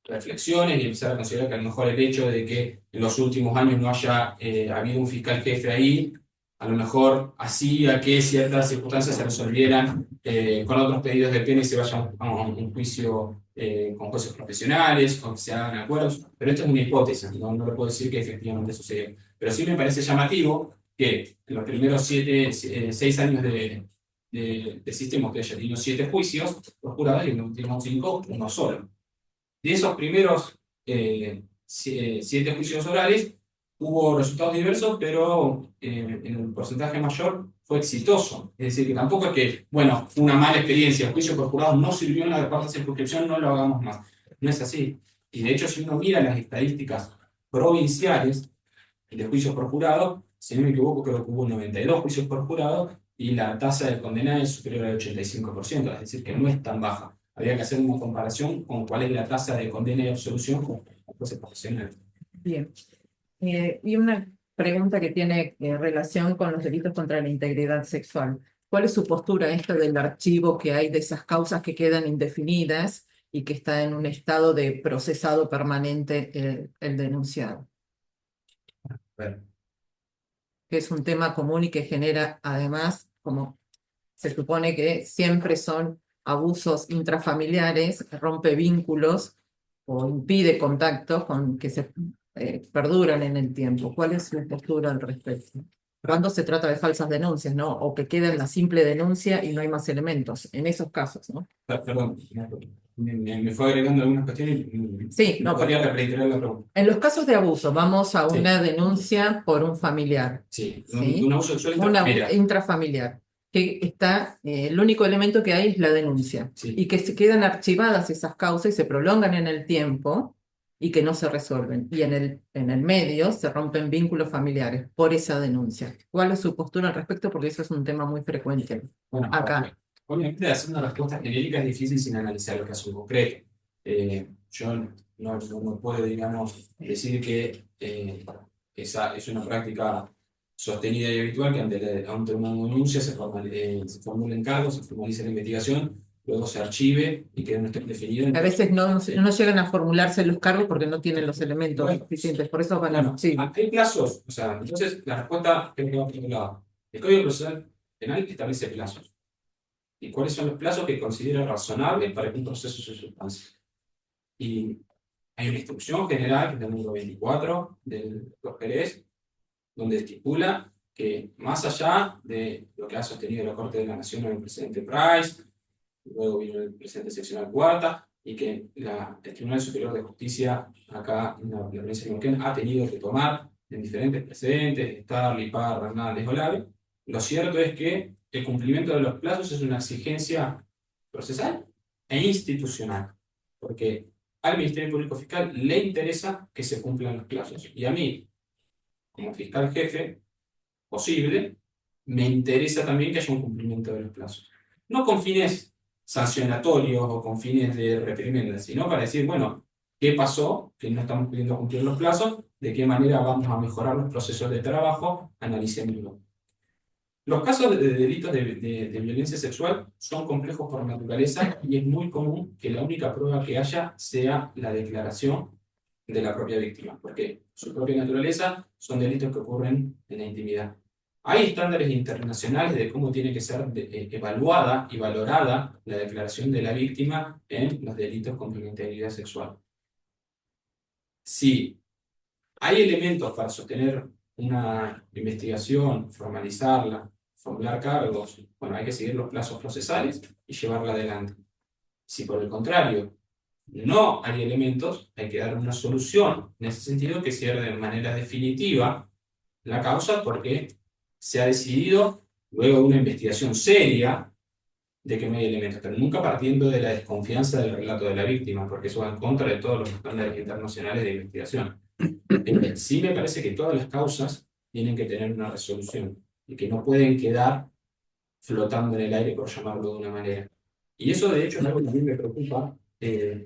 reflexiones y empezar a considerar que a lo mejor el hecho de que en los últimos años no haya habido un fiscal jefe ahí, a lo mejor hacía que ciertas circunstancias se resolvieran con otros pedidos de pena y se vaya a un juicio con jueces profesionales, o que se hagan acuerdos, pero esto es una hipótesis, no le puedo decir que efectivamente sucedió. Pero sí me parece llamativo que en los primeros 6 años de sistema que haya tenido 7 juicios por jurados y en los últimos 5 uno solo. De esos primeros 7 juicios orales hubo resultados diversos, pero en el porcentaje mayor fue exitoso. Es decir, que tampoco es que, bueno, fue una mala experiencia, el juicio por jurado no sirvió en la cuarta circunscripción, no lo hagamos más. No es así. Y de hecho, si uno mira las estadísticas provinciales de juicios por jurado, si no me equivoco, creo que hubo 92 juicios por jurado y la tasa de condena es superior al 85%, es decir, que no es tan baja. Habría que hacer una comparación con cuál es la tasa de condena y absolución con los jueces profesionales. Bien. Y una pregunta que tiene relación con los delitos contra la integridad sexual. ¿Cuál es su postura esto del archivo que hay de esas causas que quedan indefinidas y que está en un estado de procesado permanente el denunciado? Bueno. Que es un tema común y que genera, además, como se supone que siempre son abusos intrafamiliares, rompe vínculos o impide contactos con que se perduran en el tiempo. ¿Cuál es su postura al respecto? Cuando se trata de falsas denuncias, ¿no? O que queda en la simple denuncia y no hay más elementos, en esos casos, ¿no? Perdón, me fue agregando algunas cuestiones. Sí, no, podría reiterar la pregunta. En los casos de abuso, vamos a una denuncia por un familiar. Sí, ¿Sí? Un abuso sexual intrafamiliar. Que está, el único elemento que hay es la denuncia. Sí. Y que se quedan archivadas esas causas y se prolongan en el tiempo y que no se resuelven. Y en el medio se rompen vínculos familiares por esa denuncia. ¿Cuál es su postura al respecto? Porque eso es un tema muy frecuente bueno, acá. Obviamente, hacer una respuesta genérica es difícil sin analizar el caso concreto. Yo no puedo, digamos, decir que esa es una práctica sostenida y habitual, que ante una denuncia se formulen cargos, se formalice la investigación luego se archive y que no esté definido. A veces no llegan a formularse los cargos porque no tienen los elementos Bueno, suficientes, por eso van a... Bueno, Sí. hay plazos, o sea, entonces la respuesta que va por otro lado. El Código Procesal Penal establece plazos. ¿Y cuáles son los plazos que considera razonables para que un proceso se sustancie? Y hay una instrucción general, que es el número 24 del Jerez, donde estipula que más allá de lo que ha sostenido la Corte de la Nación en el presidente Price, luego vino el presidente seccional cuarta, y que el Tribunal Superior de Justicia acá en la provincia de Neuquén ha tenido que tomar en diferentes precedentes, Starley, Parra, Hernández, Olave, lo cierto es que el cumplimiento de los plazos es una exigencia procesal e institucional, porque al Ministerio Público Fiscal le interesa que se cumplan los plazos, y a mí, como fiscal jefe posible, me interesa también que haya un cumplimiento de los plazos. No con fines sancionatorios o con fines de reprimenda, sino para decir, bueno, ¿qué pasó? Que no estamos pudiendo cumplir los plazos, ¿de qué manera vamos a mejorar los procesos de trabajo? Analicémoslo. Los casos de delitos de violencia sexual son complejos por naturaleza y es muy común que la única prueba que haya sea la declaración de la propia víctima, porque su propia naturaleza son delitos que ocurren en la intimidad. Hay estándares internacionales de cómo tiene que ser evaluada y valorada la declaración de la víctima en los delitos contra la integridad sexual. Si hay elementos para sostener una investigación, formalizarla, formular cargos, bueno, hay que seguir los plazos procesales y llevarla adelante. Si por el contrario no hay elementos, hay que dar una solución en ese sentido que cierre de manera definitiva la causa, porque se ha decidido, luego de una investigación seria, de que no hay elementos, pero nunca partiendo de la desconfianza del relato de la víctima, porque eso va en contra de todos los estándares internacionales de investigación. Sí me parece que todas las causas tienen que tener una resolución y que no pueden quedar flotando en el aire, por llamarlo de una manera. Y eso, de hecho, es algo que a mí me preocupa,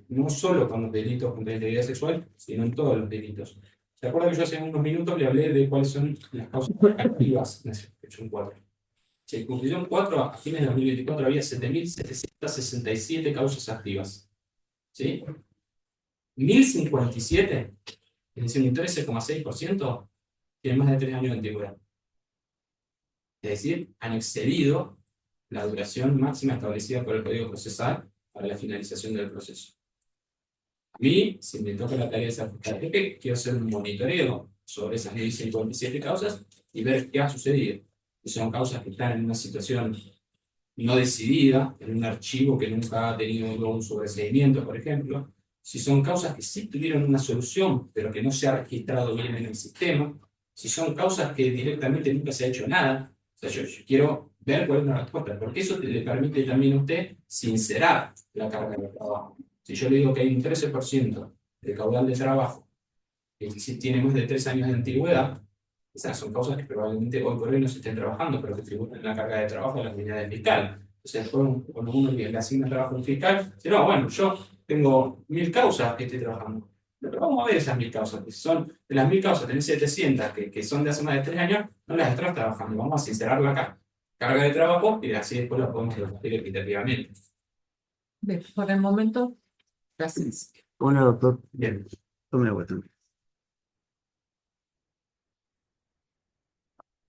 no solo con los delitos contra la integridad sexual, sino en todos los delitos. ¿Se acuerdan que yo hace unos minutos le hablé de cuáles son las causas activas en la circunscripción 4? En la circunscripción 4, a fines de 2024, había 7.767 causas activas. ¿Sí? 1.057, es decir, un 13,6%, tienen más de 3 años de antigüedad. Es decir, han excedido la duración máxima establecida por el Código Procesal para la finalización del proceso. A mí, si me toca la tarea de ser fiscal jefe, quiero hacer un monitoreo sobre esas 1.057 causas y ver qué ha sucedido. Si son causas que están en una situación no decidida, en un archivo que nunca ha tenido un sobreseimiento, por ejemplo. Si son causas que sí tuvieron una solución, pero que no se ha registrado bien en el sistema. Si son causas que directamente nunca se ha hecho nada. O sea, yo quiero ver cuál es la respuesta, porque eso le permite también a usted sincerar la carga de trabajo. Si yo le digo que hay un 13% del caudal de trabajo que tiene más de 3 años de antigüedad, esas son causas que probablemente hoy por hoy no se estén trabajando, pero que tributan la carga de trabajo de las unidades fiscales. Entonces, cuando uno le asigna trabajo a un fiscal, dice, no, bueno, yo tengo 1.000 causas que estoy trabajando. Pero vamos a ver esas 1.000 causas. Si son de las 1.000 causas, tenés 700 que son de hace más de 3 años, no las estás trabajando. Vamos a sincerar la carga de trabajo y así después la podemos repartir equitativamente. Bien, por el momento, gracias. Hola, doctor. Bien. Tome agua también.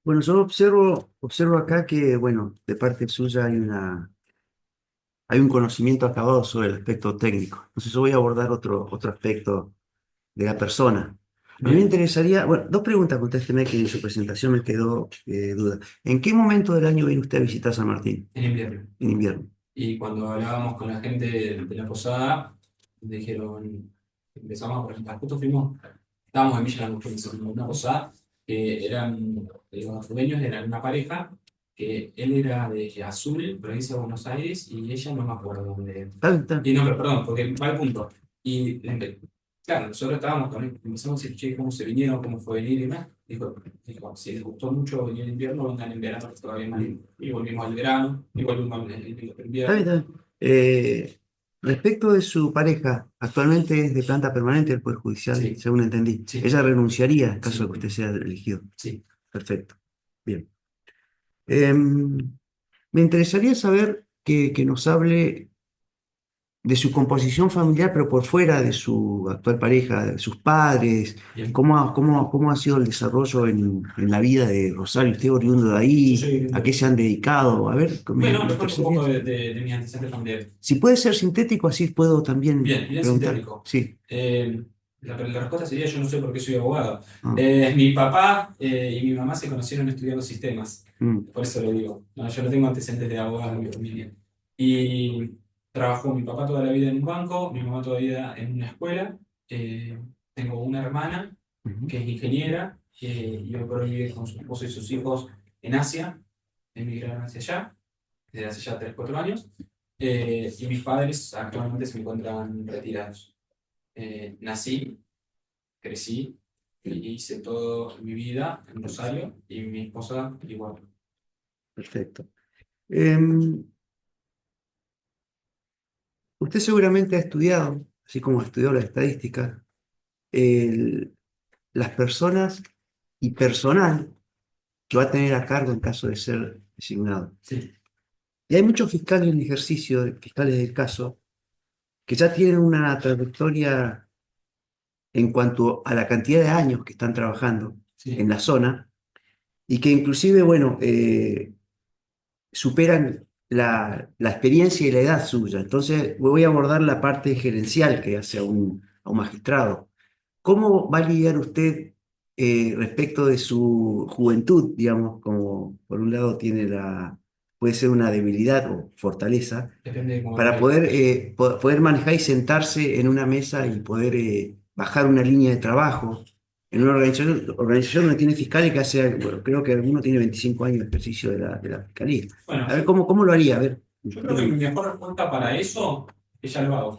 Bueno, yo observo acá que, bueno, de parte suya hay un conocimiento acabado sobre el aspecto técnico. Entonces yo voy a abordar otro aspecto de la persona. A mí me Bien. interesaría, bueno, dos preguntas contésteme que en su presentación me quedó duda. ¿En qué momento del año viene usted a visitar San Martín? En invierno. En invierno. Y cuando hablábamos con la gente de la posada, dijeron, empezamos a presentar, justo estábamos en Villa Langostura, en una posada, que los dueños eran una pareja, que él era de Azul, provincia de Buenos Aires, y ella no me acuerdo dónde. Está bien. Y no, pero perdón, porque va al punto. Y claro, nosotros estábamos con él, empezamos a decir, che, ¿cómo se vinieron? ¿Cómo fue venir? Y demás. Dijo, si les gustó mucho venir en invierno, vengan en verano, que todavía más lindo. Y volvimos al verano, y volvimos al invierno. Está bien. Respecto de su pareja, actualmente es de planta permanente del Poder Judicial, Sí. según entendí. Sí. Ella renunciaría en caso Sí. de que usted sea elegido. Sí. Perfecto. Bien. Me interesaría saber que nos hable de su composición familiar, pero por fuera de su actual pareja, de sus padres, Bien. cómo ha sido el desarrollo en la vida de Rosario? ¿Usted oriundo de Yo ahí? soy ¿A qué se han dedicado? A ver, Bueno, me le cuento un interesaría. poco de mi antecedente familiar. Si puede ser sintético, así puedo también Bien, bien preguntar. sintético. Sí. La respuesta sería: yo no sé por qué soy abogado. Ah, Mi papá y mi mamá se conocieron estudiando sistemas, mm, por eso lo digo. No, yo no tengo antecedentes de abogado en mi familia. Y trabajó mi papá toda la vida en un banco, mi mamá toda la vida en una escuela. Eh, Tengo una hermana ujú. que es ingeniera y hoy por hoy vive con su esposo y sus hijos en Asia, emigraron hacia allá desde hace ya 3 4 años. Y mis padres actualmente se encuentran retirados. Nací, crecí y hice todo mi vida en Rosario y mi esposa igual. Perfecto. Em, Usted seguramente ha estudiado, así como estudió la estadística, el- las personas y personal que va a tener a cargo en caso de ser designado. Sí, Y hay muchos fiscales en ejercicio, fiscales del caso, que ya tienen una trayectoria en cuanto a la cantidad de años que están trabajando en sí. la zona y que inclusive, bueno, superan la experiencia y la edad suya. Entonces, voy a abordar la parte gerencial que hace a un magistrado. ¿Cómo va a lidiar usted respecto de su juventud, digamos, como por un lado puede ser una debilidad o fortaleza, Depende de cómo lo para veas. poder manejar y sentarse en una mesa y poder bajar una línea de trabajo en una organización donde tiene fiscales que hace, bueno, creo que alguno tiene 25 años de ejercicio de la fiscalía? Bueno, A ver, ¿cómo lo haría? A ver. yo creo que mi mejor respuesta para eso es ya lo hago.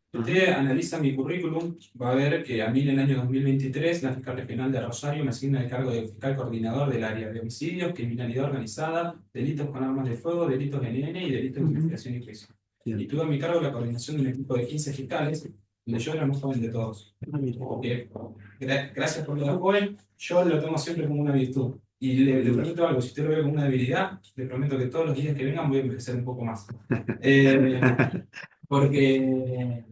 Si Ajá. usted analiza mi currículum, va a ver que a mí en el año 2023 la fiscal regional de Rosario me asigna el cargo de fiscal coordinador del área de homicidios, criminalidad organizada, delitos con armas de fuego, delitos de NN y delitos de Ujú. investigación y juicio. Bien. Y tuve a mi cargo la coordinación de un equipo de 15 fiscales, donde yo era el más joven de todos. Ah, mira. Porque, gracias por lo de joven, yo lo tomo siempre como una virtud. Y le prometo algo: si usted lo ve como una debilidad, le prometo que todos los días que vengan voy a envejecer un poco más. Eh, porque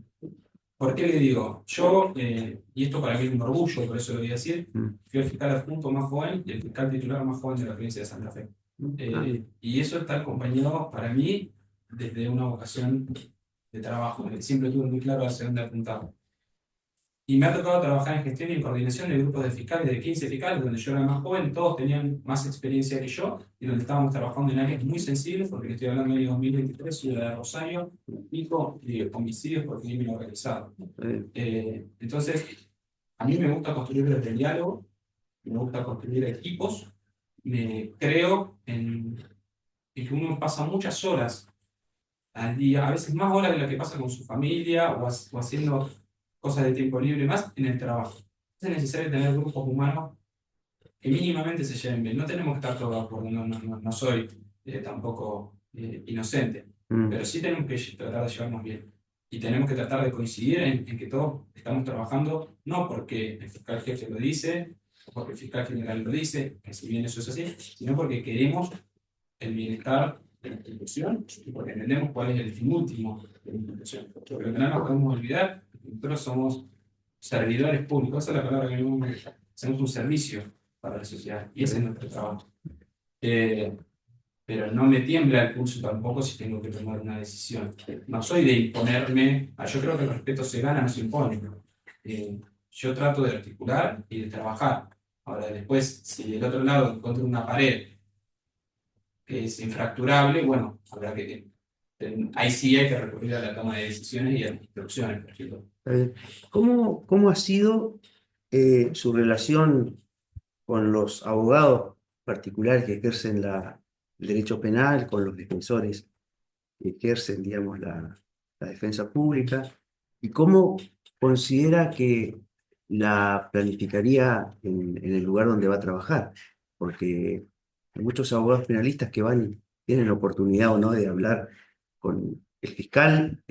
¿Por qué le digo? Yo, y esto para mí es un orgullo, por eso lo voy a decir, Mm, fui el fiscal adjunto más joven y el fiscal titular más joven de la provincia de Santa Fe. ah, Y eso está acompañado para mí desde una vocación de trabajo, que siempre tuve muy claro hacia dónde apuntaba. Y me ha tocado trabajar en gestión y en coordinación de grupos de fiscales, de 15 fiscales, donde yo era más joven, todos tenían más experiencia que yo, y donde estábamos trabajando en áreas muy sensibles, porque estoy hablando del año 2023, ciudad de Rosario, pico de homicidios por crimen organizado. eh, Entonces, a mí me gusta construir desde el diálogo, me gusta construir equipos, me creo en que uno pasa muchas horas al día, a veces más horas de las que pasa con su familia o haciendo cosas de tiempo libre, más en el trabajo. Es necesario tener grupos humanos que mínimamente se lleven bien. No tenemos que estar todos de acuerdo, no soy tampoco inocente, mm, pero sí tenemos que tratar de llevarnos bien. Y tenemos que tratar de coincidir en que todos estamos trabajando, no porque el fiscal jefe lo dice, o porque el fiscal general lo dice, que si bien eso es así, sino porque queremos el bienestar de la institución y porque entendemos cuál es el fin último de la institución. Porque lo que no nos podemos olvidar es que nosotros somos servidores públicos, esa es la palabra que me gusta. Hacemos un servicio para la sociedad y ese es nuestro trabajo. Eh, pero no me tiembla el pulso tampoco si tengo que tomar una decisión. No soy de imponerme, yo creo que el respeto se gana, no se impone. Yo trato de articular y de trabajar. Ahora, después, si del otro lado encuentro una pared que es infracturable, bueno, habrá que, ahí sí hay que recurrir a la toma de decisiones y a las instrucciones, por ejemplo. ¿Cómo ha sido su relación con los abogados particulares que ejercen el derecho penal, con los defensores que ejercen, digamos, la defensa pública? ¿Y cómo considera que la planificaría en el lugar donde va a trabajar? Porque hay muchos abogados penalistas que tienen la oportunidad o no de hablar con el fiscal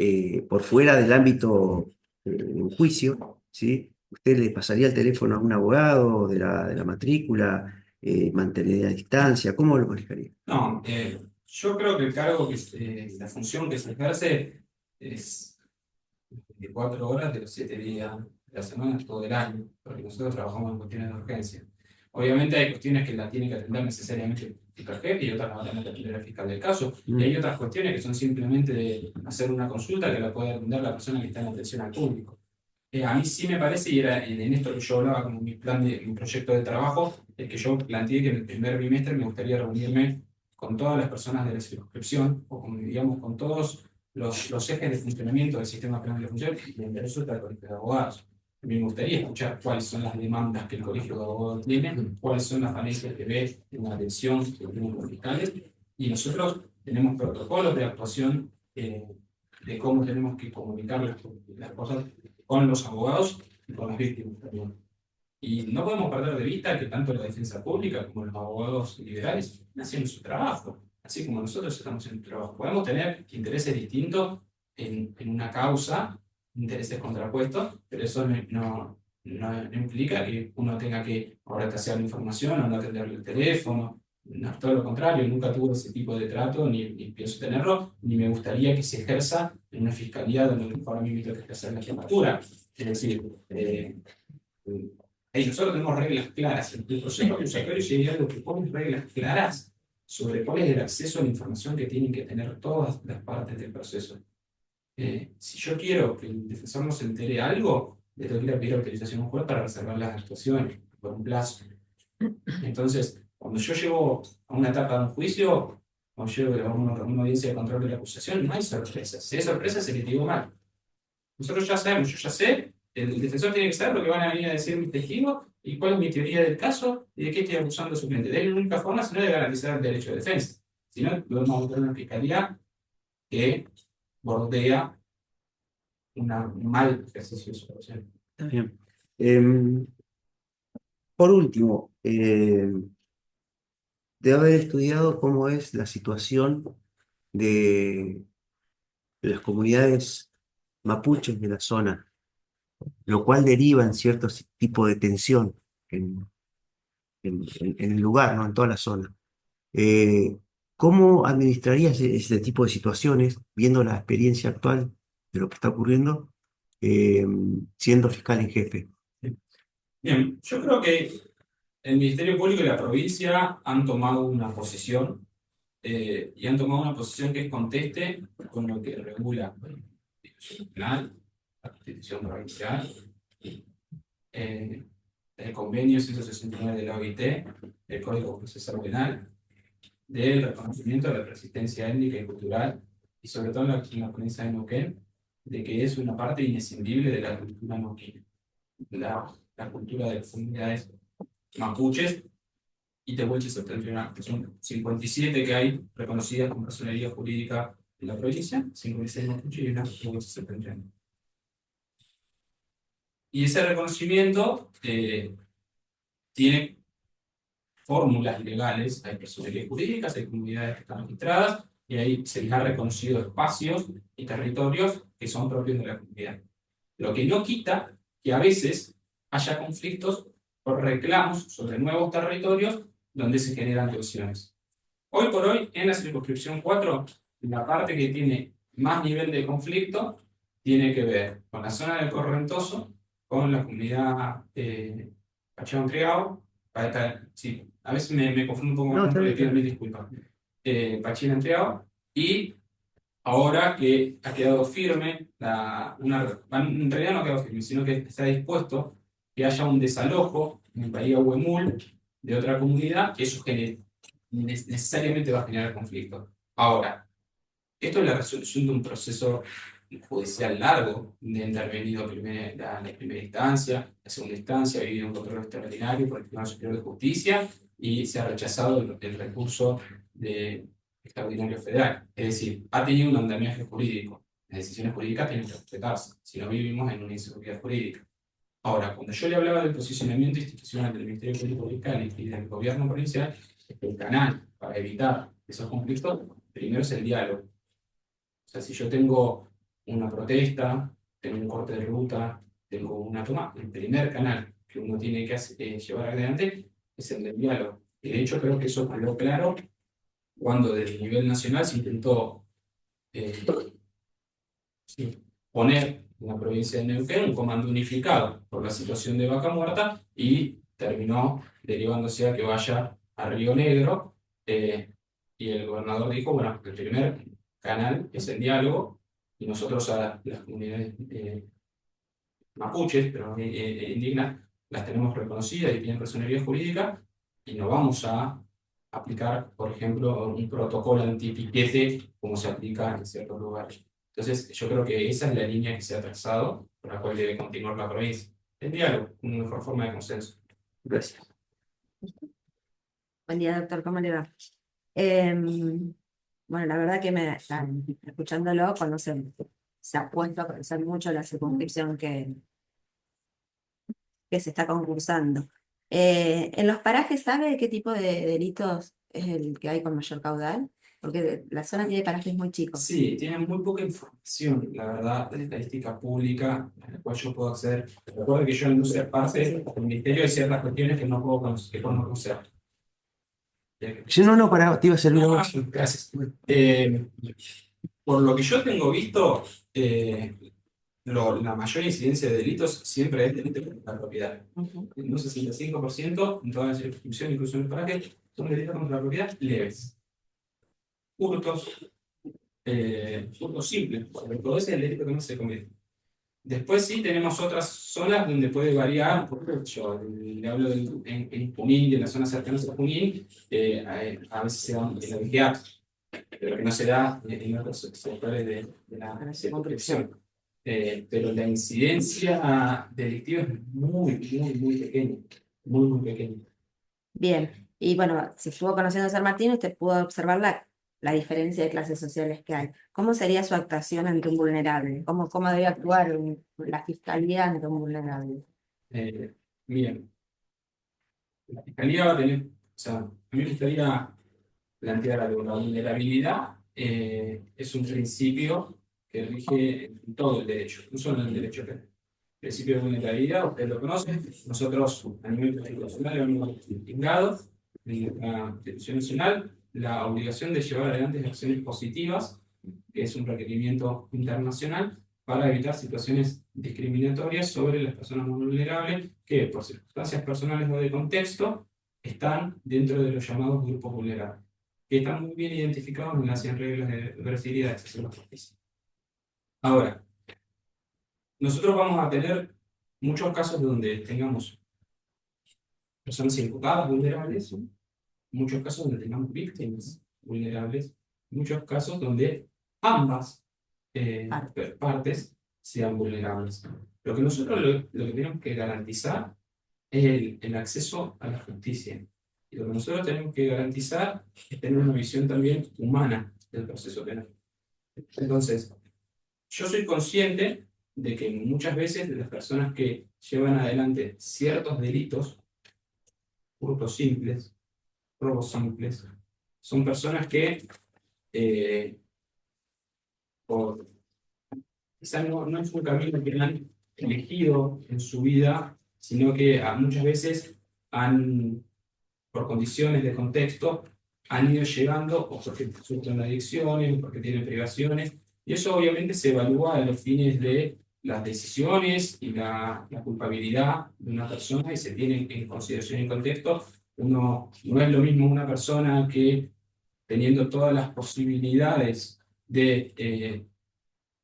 por fuera del ámbito de un juicio, ¿sí? ¿Usted le pasaría el teléfono a un abogado de la matrícula? ¿Mantendría distancia? ¿Cómo lo manejaría? No, yo creo que el cargo, la función que se ejerce es 24 horas de los 7 días de la semana, todo el año, porque nosotros trabajamos en cuestiones de urgencia. Obviamente hay cuestiones que la tiene que atender necesariamente el fiscal jefe y otras la va a tener que atender el fiscal del caso. Y hay otras cuestiones que son simplemente de hacer una consulta que la puede atender la persona que está en atención al público. A mí sí me parece, y era en esto que yo hablaba como mi proyecto de trabajo, es que yo planteé que en el primer bimestre me gustaría reunirme con todas las personas de la circunscripción, o con, digamos, con todos los ejes de funcionamiento del sistema penal de función, y entre eso está el colegio de abogados. A mí me gustaría escuchar cuáles son las demandas que el colegio de abogados tiene, cuáles son las falencias que ve en la atención que tienen los fiscales, y nosotros tenemos protocolos de actuación de cómo tenemos que comunicar las cosas con los abogados y con las víctimas también. Y no podemos perder de vista que tanto la defensa pública como los abogados liberales hacen su trabajo, así como nosotros estamos en el trabajo. Podemos tener intereses distintos en una causa, intereses contrapuestos, pero eso no implica que uno tenga que ahora tasear la información o no atender el teléfono. No, todo lo contrario, nunca tuve ese tipo de trato, ni pienso tenerlo, ni me gustaría que se ejerza en una fiscalía donde ahora mismo tengo que ejercer la jefatura. Es decir, nosotros tenemos reglas claras en el proceso acusatorio, y hay algo que pone reglas claras sobre cuál es el acceso a la información que tienen que tener todas las partes del proceso. Si yo quiero que el defensor no se entere algo, le tengo que ir a pedir autorización a un juez para reservar las actuaciones por un plazo. Entonces, cuando yo llego a una etapa de un juicio, cuando llego a una audiencia de control de la acusación, no hay sorpresas. Si hay sorpresas, se le digo mal. Nosotros ya sabemos, yo ya sé, el defensor tiene que saber lo que van a venir a decir mis testigos y cuál es mi teoría del caso y de qué estoy acusando a su cliente. De la única forma, sino de garantizar el derecho de defensa. Si no, lo vamos a tener una fiscalía que bordea un mal ejercicio de su función. Está bien. Por último, de haber estudiado cómo es la situación de las comunidades mapuches de la zona, lo cual deriva en cierto tipo de tensión en el lugar, ¿no? En toda la zona. Eh, ¿Cómo administrarías ese tipo de situaciones, viendo la experiencia actual de lo que está ocurriendo, eh, siendo fiscal en jefe? Bien, yo creo que el Ministerio Público y la provincia han tomado una posición y han tomado una posición que es conteste con lo que regula la Constitución Penal, la Constitución Provincial, el convenio 169 de la OIT, el Código Procesal Penal, del reconocimiento de la persistencia étnica y cultural, y sobre todo en la provincia de Neuquén, de que es una parte inescindible de la cultura neuquina, la cultura de las comunidades mapuches y tehuelches septentrionales, que son 57 que hay reconocidas como personería jurídica en la provincia, 56 mapuches y una tehuelche septentrional. Y ese reconocimiento tiene fórmulas legales, hay personerías jurídicas, hay comunidades que están registradas, y ahí se les ha reconocido espacios y territorios que son propios de la comunidad. Lo que no quita que a veces haya conflictos por reclamos sobre nuevos territorios donde se generan tensiones. Hoy por hoy, en la circunscripción 4, la parte que tiene más nivel de conflicto tiene que ver con la zona del Correntoso, con la comunidad Pachón Triao, sí, a veces me confundo un poco No, más, está le bien. pido mil disculpas. Pachín Triao, y ahora que ha quedado firme, en realidad no ha quedado firme, sino que está dispuesto que haya un desalojo en el Bahía Huemul de otra comunidad, eso necesariamente va a generar conflicto. Ahora, esto es la resolución de un proceso judicial largo, de intervenido la primera instancia, la segunda instancia, ha habido un control extraordinario por el Tribunal Superior de Justicia y se ha rechazado el recurso de extraordinario federal. Es decir, ha tenido un andamiaje jurídico. Las decisiones jurídicas tienen que respetarse, si no vivimos en una inseguridad jurídica. Ahora, cuando yo le hablaba del posicionamiento institucional del Ministerio Público Fiscal y del gobierno provincial, el canal para evitar esos conflictos, primero es el diálogo. O sea, si yo tengo una protesta, tengo un corte de ruta, tengo una toma, el primer canal que uno tiene que llevar adelante es el del diálogo. Y de hecho, creo que eso quedó claro cuando desde el nivel nacional se intentó ¿sí? Poner en la provincia de Neuquén un comando unificado por la situación de Vaca Muerta y terminó derivándose a que vaya a Río Negro. Y el gobernador dijo, bueno, el primer canal es el diálogo y nosotros a las comunidades mapuches, pero indígenas, las tenemos reconocidas y tienen personería jurídica y no vamos a aplicar, por ejemplo, un protocolo antipiquete como se aplica en ciertos lugares. Entonces, yo creo que esa es la línea que se ha trazado por la cual debe continuar la provincia. El diálogo, una mejor forma de consenso. Gracias. Buen día, doctor, ¿cómo le va? Em, bueno, la verdad que escuchándolo, se ha puesto a conocer mucho la circunscripción que se está concursando. En los parajes, ¿sabe qué tipo de delitos es el que hay con mayor caudal? Porque la zona tiene parajes muy chicos. Sí, tienen muy poca información, la verdad, de estadística pública a la cual yo puedo acceder. Recuerdo que yo en ser parte del ministerio hay ciertas cuestiones que no puedo conocer. Si no, no, para, te iba a servir a Ah, vos. gracias. Por lo que yo tengo visto, la mayor incidencia de delitos siempre es delito contra la propiedad. Ujú. Un 65% en toda la circunscripción, incluso en el paraje, son delitos contra la propiedad leves. Hurtos, hurtos simples, sobre todo ese es el delito que más se comete. Después sí tenemos otras zonas donde puede variar, por ejemplo, yo le hablo en Junín, de las zonas cercanas a Junín, a veces se da en la vigilar, pero que no se da en otros sectores de la circunscripción. Pero la incidencia delictiva es muy pequeña, muy pequeña. Bien, y bueno, si estuvo conociendo a San Martín, usted pudo observar la diferencia de clases sociales que hay. ¿Cómo sería su actuación ante un vulnerable? ¿Cómo debe actuar la fiscalía ante un vulnerable? Bien, la fiscalía va a tener, o sea, a mí me gustaría plantear algo. La vulnerabilidad es un principio que rige en todo el derecho, no solo en el derecho penal. El principio de vulnerabilidad, ustedes lo conocen, nosotros a nivel constitucional hemos distingado en la Constitución Nacional la obligación de llevar adelante acciones positivas, que es un requerimiento internacional, para evitar situaciones discriminatorias sobre las personas más vulnerables que, por circunstancias personales o de contexto, están dentro de los llamados grupos vulnerables, que están muy bien identificados en las 100 reglas de versatilidad de acceso a la justicia. Ahora, nosotros vamos a tener muchos casos donde tengamos personas imputadas vulnerables, muchos casos donde tengamos víctimas vulnerables, muchos casos donde ambas partes sean vulnerables. Lo que nosotros lo que tenemos que garantizar es el acceso a la justicia. Y lo que nosotros tenemos que garantizar es tener una visión también humana del proceso penal. Entonces, yo soy consciente de que muchas veces las personas que llevan adelante ciertos delitos, hurtos simples, robos simples, son personas que por, quizás no es un camino que han elegido en su vida, sino que muchas veces por condiciones de contexto, han ido llegando o porque sufren adicciones, o porque tienen privaciones, y eso obviamente se evalúa a los fines de las decisiones y la culpabilidad de una persona y se tiene en consideración y contexto. No es lo mismo una persona que, teniendo todas las posibilidades de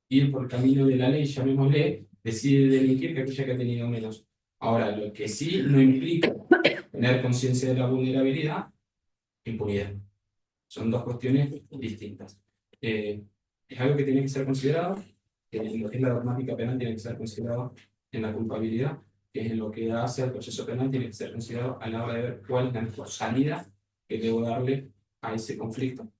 ir por el camino de la ley, llamémosle, decide delinquir que aquella que ha tenido menos. Ahora, lo que sí no implica tener conciencia de la vulnerabilidad, impunidad. Son dos cuestiones distintas. Es algo que tiene que ser considerado, que en lo que es la dogmática penal tiene que ser considerado en la culpabilidad, que es en lo que hace al proceso penal, tiene que ser considerado a la hora de ver cuál es la mejor salida que debo darle a ese conflicto.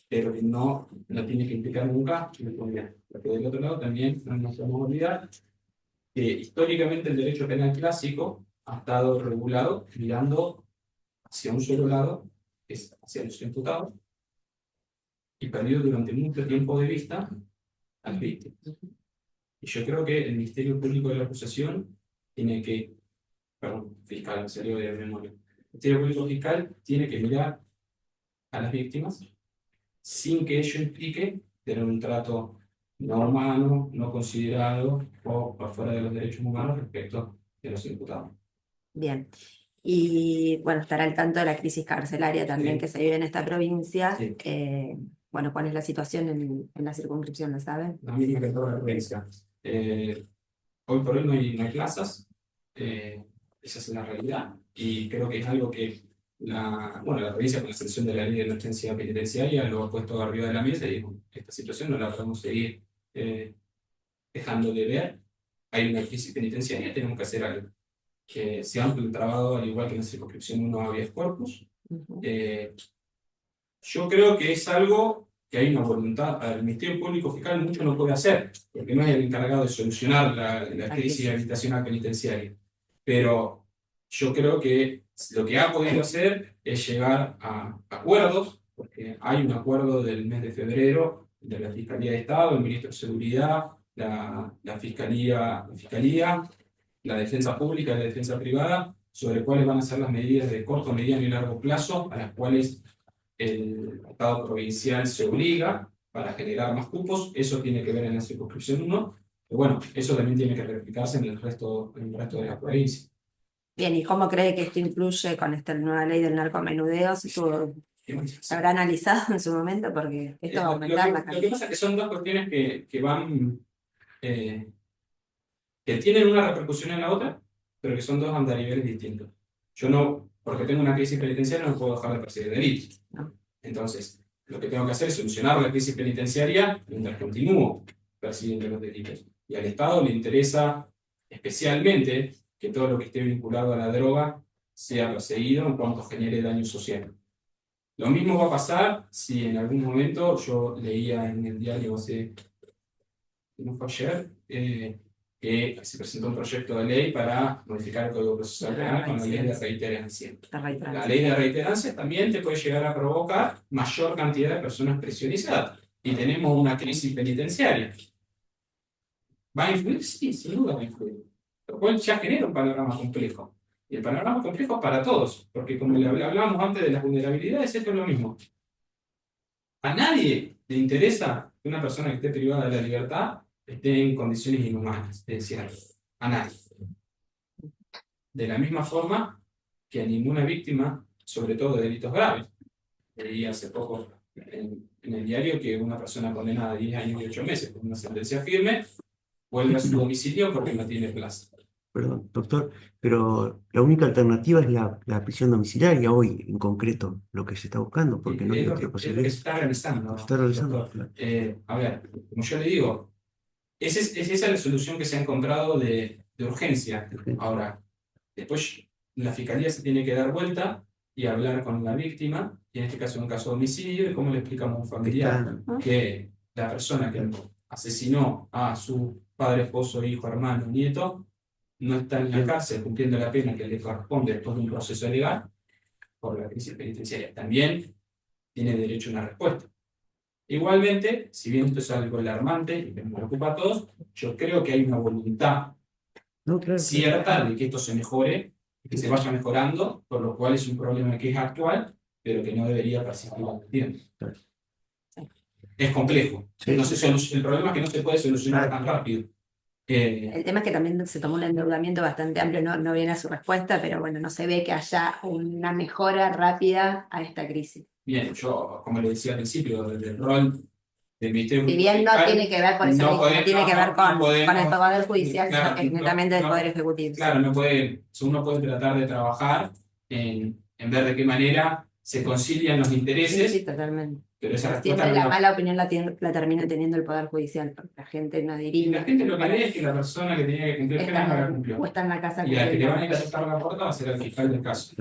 Pero que no tiene que implicar nunca la impunidad. Porque del otro lado también no nos podemos olvidar que históricamente el derecho penal clásico ha estado regulado mirando hacia un solo lado, que es hacia los imputados, y perdido durante mucho tiempo de vista a las víctimas. Y yo creo que el Ministerio Público de la Acusación tiene que, perdón, fiscal, salió de memoria, el Ministerio Público Fiscal tiene que mirar a las víctimas sin que ello implique tener un trato no humano, no considerado o por fuera de los derechos humanos respecto de los imputados. Bien. Y bueno, estar al tanto de la crisis carcelaria también Sí. que se vive en esta provincia. Sí. Bueno, ¿cuál es la situación en la circunscripción, lo saben? La misma que toda la provincia. Hoy por hoy no hay plazas, esa es la realidad, y creo que es algo que la provincia, con la excepción de la ley de emergencia penitenciaria, lo ha puesto arriba de la mesa y dijo, esta situación no la podemos seguir dejando de ver. Hay una crisis penitenciaria, tenemos que hacer algo. Que se han trabado, al igual que en la circunscripción 1 habeas corpus. Ujú. Yo creo que es algo que hay una voluntad. El Ministerio Público Fiscal mucho no puede hacer, porque no es el encargado de solucionar la crisis habitacional penitenciaria. Pero yo creo que lo que ha podido hacer es llegar a acuerdos, porque hay un acuerdo del mes de febrero de la Fiscalía de Estado, el Ministro de Seguridad, la Fiscalía, la Defensa Pública y la Defensa Privada, sobre cuáles van a ser las medidas de corto, mediano y largo plazo a las cuales el Estado provincial se obliga para generar más cupos. Eso tiene que ver en la circunscripción 1, pero bueno, eso también tiene que replicarse en el resto de la provincia. Bien, ¿y cómo cree que esto influye con esta nueva ley del narcomenudeo? ¿Se habrá analizado en su momento? Porque esto va a aumentar la Lo que cantidad. pasa es que son dos cuestiones que van, que tienen una repercusión en la otra, pero que son dos andariveles distintos. Yo no, porque tengo una crisis penitenciaria, no puedo dejar de perseguir delitos. No. Entonces, lo que tengo que hacer es solucionar la crisis penitenciaria mientras continúo persiguiendo los delitos. Y al Estado le interesa especialmente que todo lo que esté vinculado a la droga sea perseguido en cuanto genere daño social. Lo mismo va a pasar si en algún momento yo leía en el diario no fue ayer, que se presentó un proyecto de ley para modificar el Código Procesal Penal con la ley de reiterancia. La ley de reiterancia también te puede llegar a provocar mayor cantidad de personas presionizadas. Y tenemos una crisis penitenciaria. ¿Va a influir? Sí, sin duda va a influir. Lo cual ya genera un panorama complejo. Y el panorama complejo es para todos, porque como le hablábamos antes de las vulnerabilidades, esto es lo mismo. A nadie le interesa que una persona que esté privada de la libertad esté en condiciones inhumanas, es decir, a nadie. De la misma forma que a ninguna víctima, sobre todo de delitos graves. Leí hace poco en el diario que una persona condenada a 10 años y 8 meses con una sentencia firme vuelve a su domicilio porque no tiene plaza. Perdón, doctor, pero la única alternativa es la prisión domiciliaria hoy, en concreto, lo que se está buscando, porque no hay otra Es lo que se posibilidad. está realizando. Se está realizando, Doctor. claro. A ver, como yo le digo, esa es la solución que se ha encontrado de urgencia. Ahora, después la fiscalía se tiene que dar vuelta y hablar con la víctima, y en este caso un caso de homicidio, y cómo le explicamos a un familiar que la persona que asesinó a su padre, esposo, hijo, hermano, nieto, no está en la cárcel cumpliendo la pena que le corresponde después de un proceso legal por la crisis penitenciaria. También tiene derecho a una respuesta. Igualmente, si bien esto es algo alarmante y que nos preocupa a todos, yo creo que hay una voluntad No, claro, cierta de que esto se mejore, que se vaya mejorando, por lo cual es un problema que es actual, pero que no debería persistir en el tiempo. Es complejo. Sí. No el problema es que no se puede solucionar tan rápido. El tema es que también se tomó un endeudamiento bastante amplio, no viene a su respuesta, pero bueno, no se ve que haya una mejora rápida a esta crisis. Bien, yo, como le decía al principio, el rol del Ministerio Si bien no Fiscal, tiene que ver, por eso no mismo, podemos- no tiene que ver no con podemos- el Poder Judicial, claro, sino que netamente del no, Poder Ejecutivo. Claro, uno puede tratar de trabajar en ver de qué manera se concilian los Sí, intereses, sí, totalmente. pero esa respuesta Siempre no la la- mala opinión la termina teniendo el Poder Judicial, porque la gente no Y dirige. la gente lo que ve es que la persona que tenía que cumplir penas no la cumplió. O está en la casa Y la que le van a ir a cumpliendo. tocar la puerta va a ser el fiscal del caso.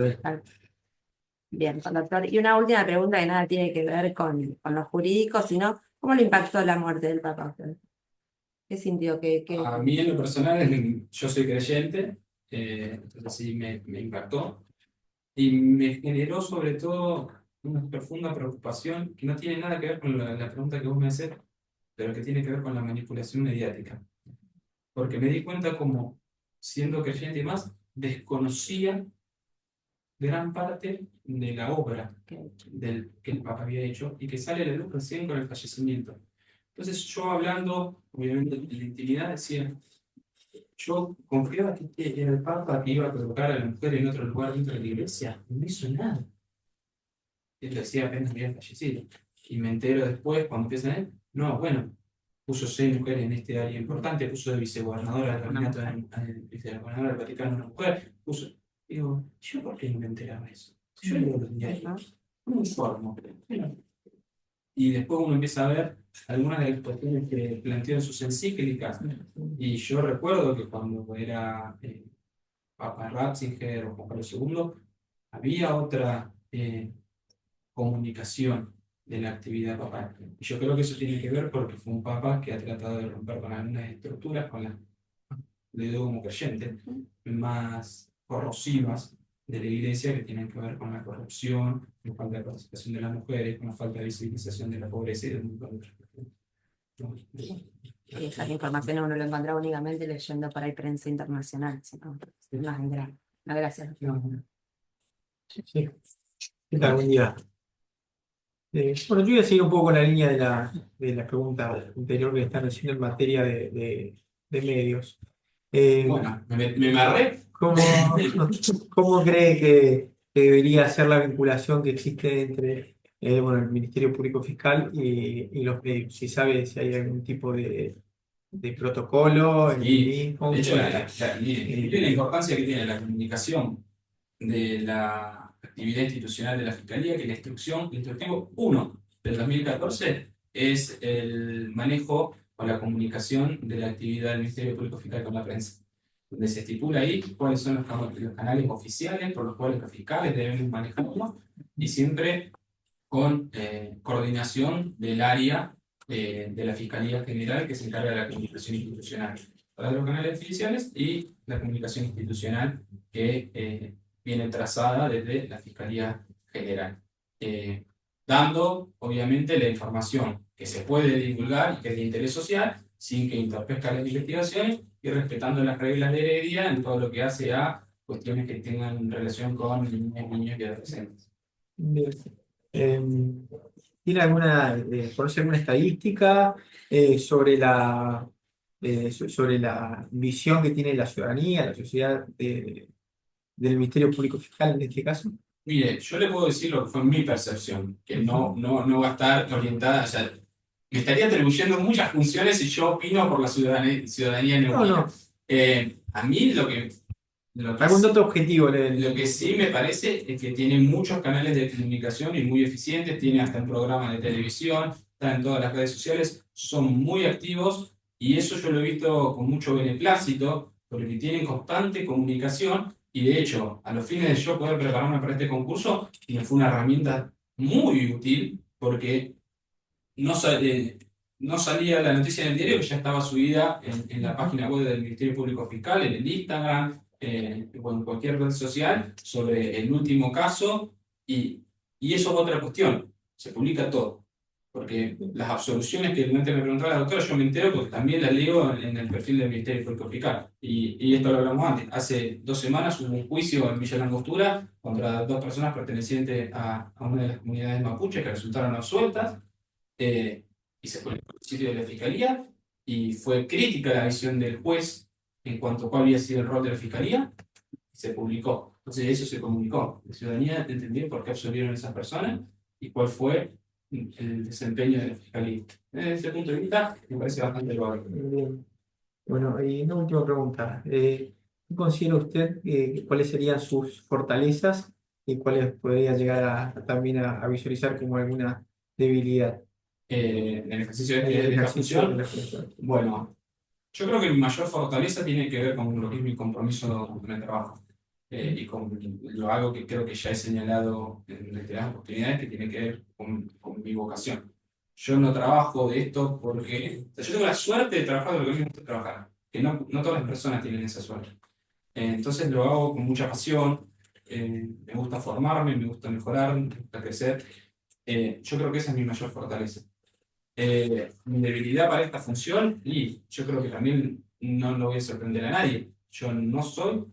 Bien, doctor. Y una última pregunta que nada tiene que ver con lo jurídico, sino ¿cómo le impactó la muerte del Papa a usted? ¿Qué sintió? A mí en lo personal, yo soy creyente, entonces sí me impactó. Y me generó sobre todo una profunda preocupación que no tiene nada que ver con la pregunta que vos me haces, pero que tiene que ver con la manipulación mediática. Porque me di cuenta como, siendo creyente y más, desconocía gran parte de la obra que el Papa había hecho y que sale a la luz recién con el fallecimiento. Entonces yo hablando, obviamente, de la intimidad, decía, yo confiaba que era el Papa que iba a colocar a la mujer en otro lugar dentro de la iglesia, no hizo nada. Él lo decía apenas había fallecido. Y me entero después, cuando empiezan a él, no, bueno, puso 6 mujeres en este área importante, puso de vicegobernadora del gabinete del vicegobernador del Vaticano una mujer, puso. Digo, ¿yo por qué no me enteraba de eso? Si yo leo los diarios, no me informo. Bueno, y después uno empieza a ver algunas de las cuestiones que planteó en sus encíclicas. Y yo recuerdo que cuando era Papa Ratzinger o Juan Pablo II, había otra comunicación de la actividad papal. Y yo creo que eso tiene que ver porque fue un papa que ha tratado de romper con algunas estructuras, con las, le digo como creyente, más corrosivas de la iglesia que tienen que ver con la corrupción, con la falta de participación de las mujeres, con la falta de visibilización de la pobreza y de un montón de otras cuestiones. Y esa información uno lo encontraba únicamente leyendo por ahí prensa internacional, sino más en grano. No, gracias. Sí, sí. ¿Qué tal? Buen día. Bueno, yo voy a seguir un poco con la línea de la pregunta anterior que están haciendo en materia de medios. Bueno, me agarré. ¿Cómo cree que debería ser la vinculación que existe entre bueno, el Ministerio Público Fiscal y los medios? Si sabe si hay algún tipo de protocolo en el Y, mismo. de hecho, la importancia que tiene la comunicación de la actividad institucional de la Fiscalía, que el instructivo 1 del 2014 es el manejo o la comunicación de la actividad del Ministerio Público Fiscal con la prensa, donde se estipula ahí cuáles son los canales oficiales por los cuales los fiscales deben manejarlo, y siempre con coordinación del área de la Fiscalía General que se encarga de la comunicación institucional para los canales oficiales y la comunicación institucional que viene trazada desde la Fiscalía General, dando obviamente la información que se puede divulgar y que es de interés social sin que entorpezca las investigaciones y respetando las reglas de Heredia en todo lo que hace a cuestiones que tengan relación con niños y adolescentes. Bien. ¿Tiene conoce alguna estadística sobre la visión que tiene la ciudadanía, la sociedad del Ministerio Público Fiscal en este caso? Mire, yo le puedo decir lo que fue mi percepción, que no va a estar orientada, o sea, me estaría atribuyendo muchas funciones si yo opino por la ciudadanía neuquina. A mí ¿Algún dato objetivo? lo que sí me parece es que tiene muchos canales de comunicación y muy eficientes, tiene hasta un programa de televisión, está en todas las redes sociales, son muy activos y eso yo lo he visto con mucho beneplácito, porque tienen constante comunicación y de hecho, a los fines de yo poder prepararme para este concurso, me fue una herramienta muy útil porque no, no salía la noticia en el diario que ya estaba subida en la página web del Ministerio Público Fiscal, en el Instagram, o en cualquier red social sobre el último caso y eso es otra cuestión, se publica todo. Porque las absoluciones que antes me preguntaba la doctora, yo me entero porque también las leo en el perfil del Ministerio Público Fiscal. Y esto lo hablamos antes. Hace 2 semanas hubo un juicio en Villa Langostura contra 2 personas pertenecientes a una de las comunidades mapuches que resultaron absueltas. Y se publicó en el sitio de la Fiscalía y fue crítica la visión del juez en cuanto a cuál había sido el rol de la Fiscalía, y se publicó. Entonces eso se comunicó. La ciudadanía entendió por qué absolvieron a esas personas y cuál fue el desempeño de la Fiscalía. Desde ese punto de vista, me parece bastante loable. Bien. Bueno, y una última pregunta. ¿Qué considera usted cuáles serían sus fortalezas y cuáles podría llegar también a visualizar como alguna debilidad? En el ejercicio de En el esta ejercicio de función, la función. bueno, yo creo que mi mayor fortaleza tiene que ver con lo que es mi compromiso con el trabajo. Y con algo que creo que ya he señalado en reiteradas oportunidades, que tiene que ver con mi vocación. Yo no trabajo de esto porque... O sea, yo tengo la suerte de trabajar de lo que a mí me gusta trabajar, que no todas las personas tienen esa suerte. Entonces lo hago con mucha pasión, me gusta formarme, me gusta mejorar, me gusta crecer. Yo creo que esa es mi mayor fortaleza. Mi debilidad para esta función, y yo creo que también no lo voy a sorprender a nadie, yo no soy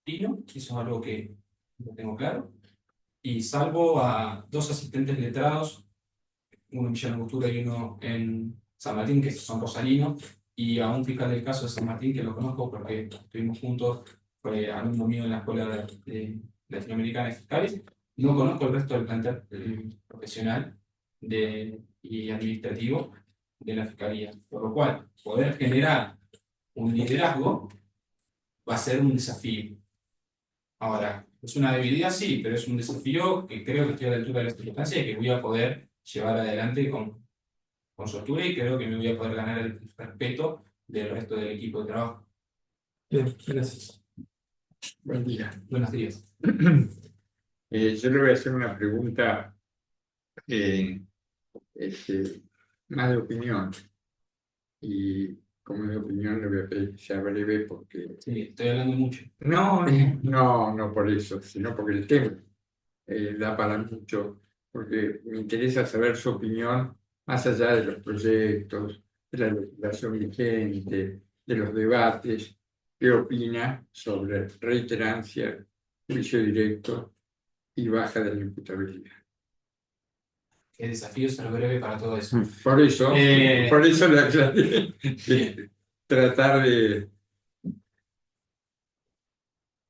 Pino, eso es algo que lo tengo claro, y salvo a 2 asistentes letrados, uno en Villa Langostura y uno en San Martín, que son rosarinos, y a un fiscal del caso de San Martín, que lo conozco porque estuvimos juntos, fue alumno mío en la escuela latinoamericana de fiscales. No conozco el resto del plantel profesional y administrativo de la fiscalía, por lo cual poder generar un liderazgo va a ser un desafío. Ahora, es una debilidad, sí, pero es un desafío que creo que estoy a la altura de las circunstancias y que voy a poder llevar adelante con soltura, y creo que me voy a poder ganar el respeto del resto del equipo de trabajo. Bien, gracias. Buen día. Buenos días. Yo le voy a hacer una pregunta más de opinión. Y como de opinión le voy a pedir que sea breve porque... Sí, estoy hablando mucho. No por eso, sino porque el tema da para mucho, porque me interesa saber su opinión más allá de los proyectos, de la legislación vigente, de los debates. ¿Qué opina sobre reiterancia, juicio directo y baja de la imputabilidad? Qué desafío ser breve para todo eso. Por eso le aclaré. Bien. Tratar de...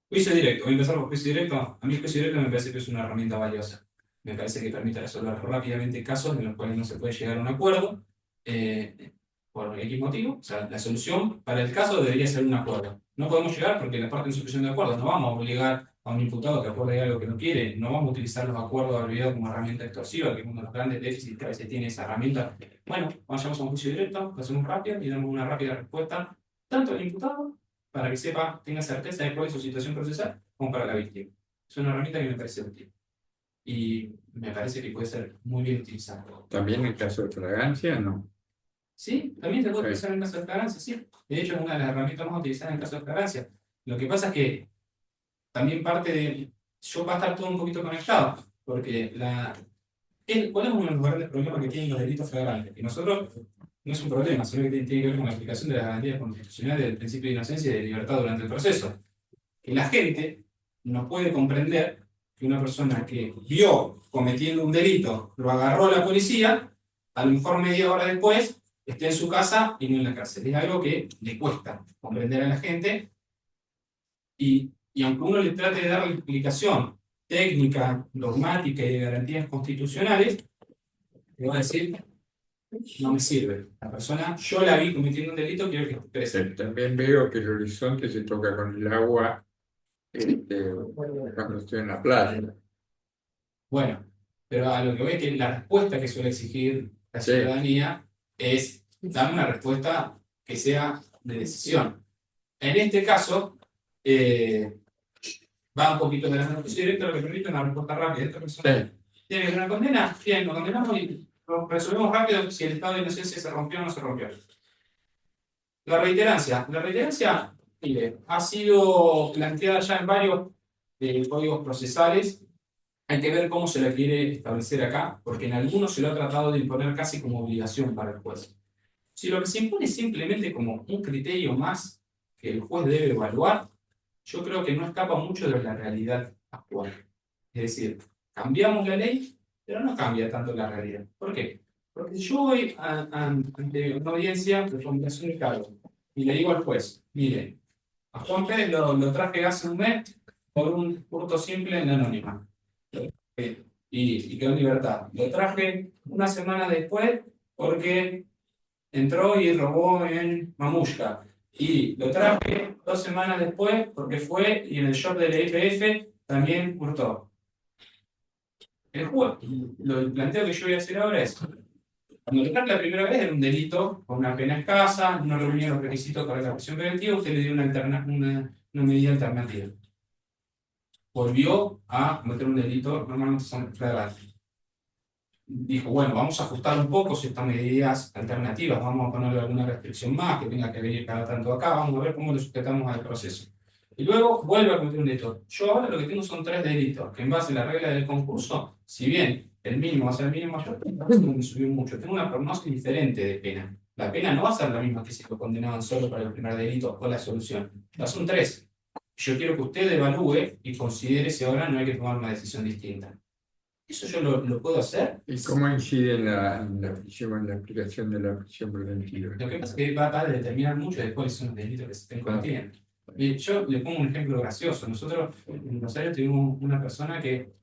Juicio directo, voy a empezar por juicio directo. A mí el juicio directo me parece que es una herramienta valiosa. Me parece que permite resolver rápidamente casos en los cuales no se puede llegar a un acuerdo por X motivo. O sea, la solución para el caso debería ser un acuerdo. No podemos llegar porque la parte de solución de acuerdos no vamos a obligar a un imputado que acuerde algo que no quiere. No vamos a utilizar los acuerdos abreviados como herramienta extorsiva, que es uno de los grandes déficits que a veces tiene esa herramienta. Bueno, vayamos a un juicio directo, lo hacemos rápido y damos una rápida respuesta tanto al imputado, para que sepa, tenga certeza de cuál es su situación procesal, como para la víctima. Es una herramienta que me parece útil. Y me parece que puede ser muy bien utilizada. También en el caso de fragancia, ¿no? Sí, también se puede utilizar en caso de flagrancia, sí. De hecho, es una de las herramientas más utilizadas en caso de flagrancia. Lo que pasa es que también parte de... Yo va a estar todo un poquito conectado, porque ¿cuál es uno de los grandes problemas que tienen los delitos flagrantes? Que nosotros no es un problema, sino que tiene que ver con la aplicación de las garantías constitucionales del principio de inocencia y de libertad durante el proceso. Que la gente no puede comprender que una persona que vio cometiendo un delito, lo agarró la policía, a lo mejor media hora después esté en su casa y no en la cárcel. Es algo que le cuesta comprender a la gente, y aunque uno le trate de dar la explicación técnica, dogmática y de garantías constitucionales, le va a decir, no me sirve. La persona, yo la vi cometiendo un delito, quiero que esté presente. También veo que el horizonte se toca con el agua cuando estoy en la playa. Bueno, pero a lo que voy es que la respuesta que suele exigir la ciudadanía es dar una respuesta que sea de decisión. En este caso, va un poquito de la justicia directa, lo que permite una respuesta rápida. Esta persona tiene una condena, bien, lo condenamos y lo resolvemos rápido si el estado de inocencia se rompió o no se rompió. La reiterancia. La reiterancia, mire, ha sido planteada ya en varios códigos procesales. Hay que ver cómo se la quiere establecer acá, porque en algunos se lo ha tratado de imponer casi como obligación para el juez. Si lo que se impone es simplemente como un criterio más que el juez debe evaluar, yo creo que no escapa mucho de la realidad actual. Es decir, cambiamos la ley, pero no cambia tanto la realidad. ¿Por qué? Porque si yo voy ante una audiencia de formulación de cargo y le digo al juez, mire, a Juan Pérez lo traje hace un mes por un hurto simple en la anónima. Y quedó en libertad. Lo traje una semana después porque entró y robó en Mamushka. Y lo traje 2 semanas después porque fue y en el shop de la IPF también hurtó. El planteo que yo voy a hacer ahora es, cuando lo traje la primera vez era un delito con una pena escasa, no reunía los requisitos para la prisión preventiva, usted le dio una medida alternativa. Volvió a cometer un delito, normalmente son flagrantes. Dijo, bueno, vamos a ajustar un poco estas medidas alternativas, vamos a ponerle alguna restricción más, que tenga que venir cada tanto acá, vamos a ver cómo lo sujetamos al proceso. Y luego vuelve a cometer un delito. Yo ahora lo que tengo son 3 delitos, que en base a la regla del concurso, si bien el mínimo va a ser el mínimo mayor, me subió mucho. Tengo una prognosis diferente de pena. La pena no va a ser la misma que si lo condenaban solo para el primer delito o la solución. Ya son 3. Yo quiero que usted evalúe y considere si ahora no hay que tomar una decisión distinta. Eso yo lo puedo hacer. ¿Y cómo incide en la aplicación de la prisión preventiva? Lo que pasa es que va a determinar mucho de cuáles son los delitos que se estén cometiendo. Y yo le pongo un ejemplo gracioso. Nosotros en Rosario tuvimos una persona que,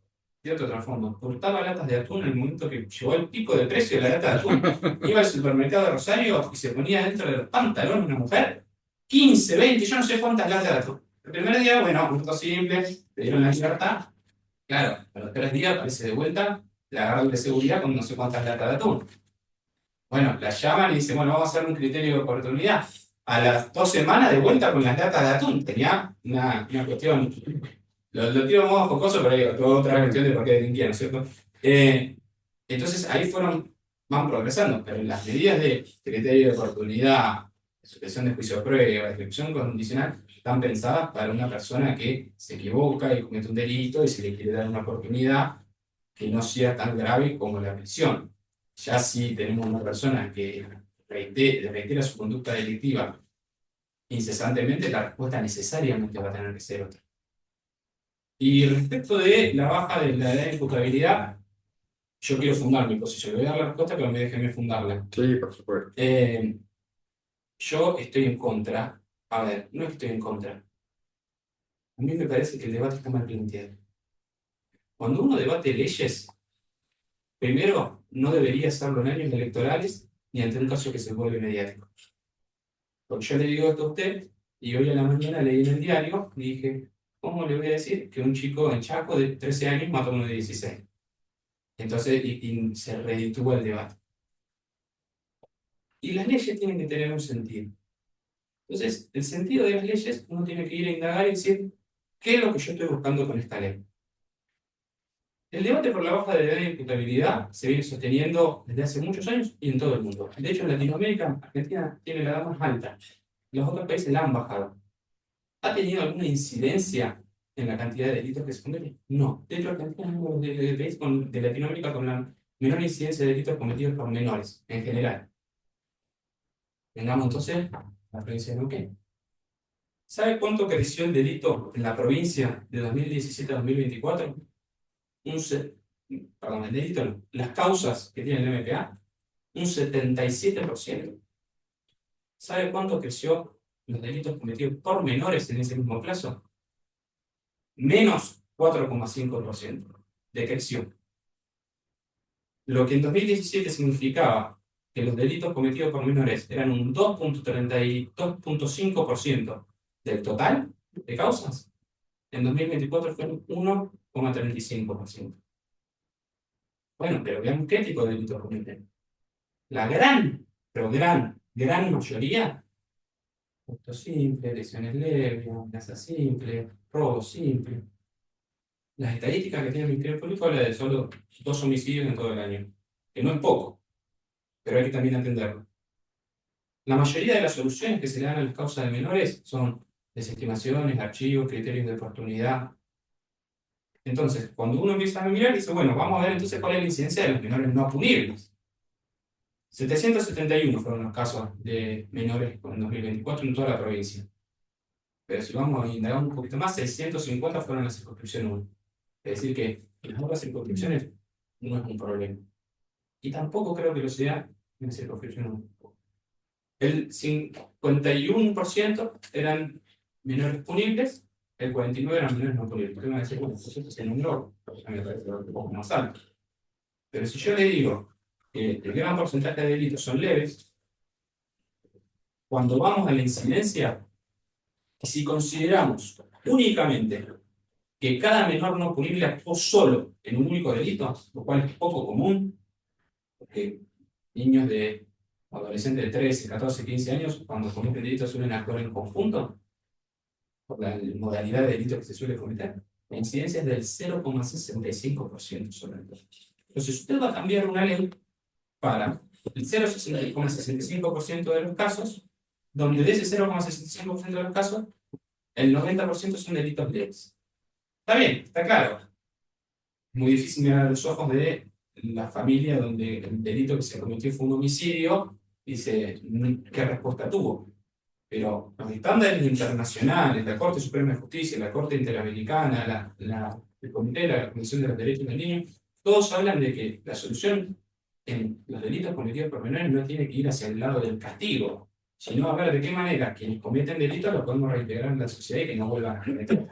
de otro trasfondo, cortaba latas de atún en el momento que llegó el pico de precio de la lata de atún. Iba al supermercado de Rosario y se ponía dentro del pantalón una mujer 15, 20, yo no sé cuántas latas de atún. El primer día, bueno, un poco simple, le dieron la libertad. Claro, a los 3 días aparece de vuelta, la agarran de seguridad con no sé cuántas latas de atún. Bueno, la llaman y dicen, bueno, vamos a hacer un criterio de oportunidad. A las 2 semanas de vuelta con las latas de atún. Tenía una cuestión, lo tiro modo jocoso, pero hay otra cuestión de por qué delinquía, ¿no es cierto? Entonces ahí van progresando, pero en las medidas de criterio de oportunidad, suspensión de juicio de prueba, ejecución condicional, están pensadas para una persona que se equivoca y comete un delito y se le quiere dar una oportunidad que no sea tan grave como la prisión. Ya si tenemos una persona que reitera su conducta delictiva incesantemente, la respuesta necesariamente va a tener que ser otra. Y respecto de la baja de la edad de imputabilidad, yo quiero fundar mi posición. Le voy a dar la respuesta, pero me déjenme fundarla. Sí, por supuesto. Yo estoy en contra. A ver, no estoy en contra. A mí me parece que el debate está mal planteado. Cuando uno debate leyes, primero, no debería hacerlo en años electorales ni ante un caso que se vuelve mediático. Porque yo le digo esto a usted, y hoy a la mañana leí en el diario y dije, ¿cómo le voy a decir que un chico en Chaco de 13 años mató a uno de 16? Entonces, y se reditúa el debate. Y las leyes tienen que tener un sentido. Entonces, el sentido de las leyes, uno tiene que ir a indagar y decir, ¿qué es lo que yo estoy buscando con esta ley? El debate por la baja de edad de imputabilidad se viene sosteniendo desde hace muchos años y en todo el mundo. De hecho, en Latinoamérica, Argentina tiene la edad más alta. Los otros países la han bajado. ¿Ha tenido alguna incidencia en la cantidad de delitos que se cometen? No. De hecho, Argentina es uno de los países de Latinoamérica con la menor incidencia de delitos cometidos por menores, en general. Vengamos entonces a la provincia de Neuquén. ¿Sabe cuánto creció el delito en la provincia de 2017 a 2024? Perdón, el delito no. Las causas que tiene el MPA, un 77%. ¿Sabe cuánto creció los delitos cometidos por menores en ese mismo plazo? Menos 4,5% de creación. Lo que en 2017 significaba que los delitos cometidos por menores eran un 2,5% del total de causas, en 2024 fue un 1,35%. Bueno, pero veamos qué tipo de delitos cometen. La gran mayoría, hurto simple, lesiones leves, amenaza simple, robo simple. Las estadísticas que tiene el Ministerio Público hablan de solo 2 homicidios en todo el año, que no es poco, pero hay que también entenderlo. La mayoría de las soluciones que se le dan a las causas de menores son desestimaciones, archivos, criterios de oportunidad. Entonces, cuando uno empieza a mirar, dice, bueno, vamos a ver entonces cuál es la incidencia de los menores no punibles. 771 fueron los casos de menores en 2024 en toda la provincia. Pero si vamos a indagar un poquito más, 650 fueron en la circunscripción 1. Es decir, que en las otras circunscripciones no es un problema. Y tampoco creo que lo sea en la circunscripción 1. El 51% eran menores punibles, el 49% eran menores no punibles. Porque van a decir, bueno, eso se nombró, a mí me parece un poco más alto. Pero si yo le digo que el gran porcentaje de delitos son leves, cuando vamos a la incidencia, si consideramos únicamente que cada menor no punible actuó solo en un único delito, lo cual es poco común, porque niños de adolescentes de 13, 14, 15 años, cuando cometen delitos suelen actuar en conjunto, por la modalidad de delito que se suele cometer, la incidencia es del 0,65% solamente. Entonces, usted va a cambiar una ley para el 0,65% de los casos, donde de ese 0,65% de los casos, el 90% son delitos leves. Está bien, está claro. Muy difícil mirar a los ojos de la familia donde el delito que se cometió fue un homicidio, dice, ¿qué respuesta tuvo? Pero los estándares internacionales, la Corte Suprema de Justicia, la Corte Interamericana, el Comité de la Comisión de los Derechos del Niño, todos hablan de que la solución en los delitos cometidos por menores no tiene que ir hacia el lado del castigo, sino a ver de qué manera quienes cometen delitos los podemos reintegrar en la sociedad y que no vuelvan a cometer.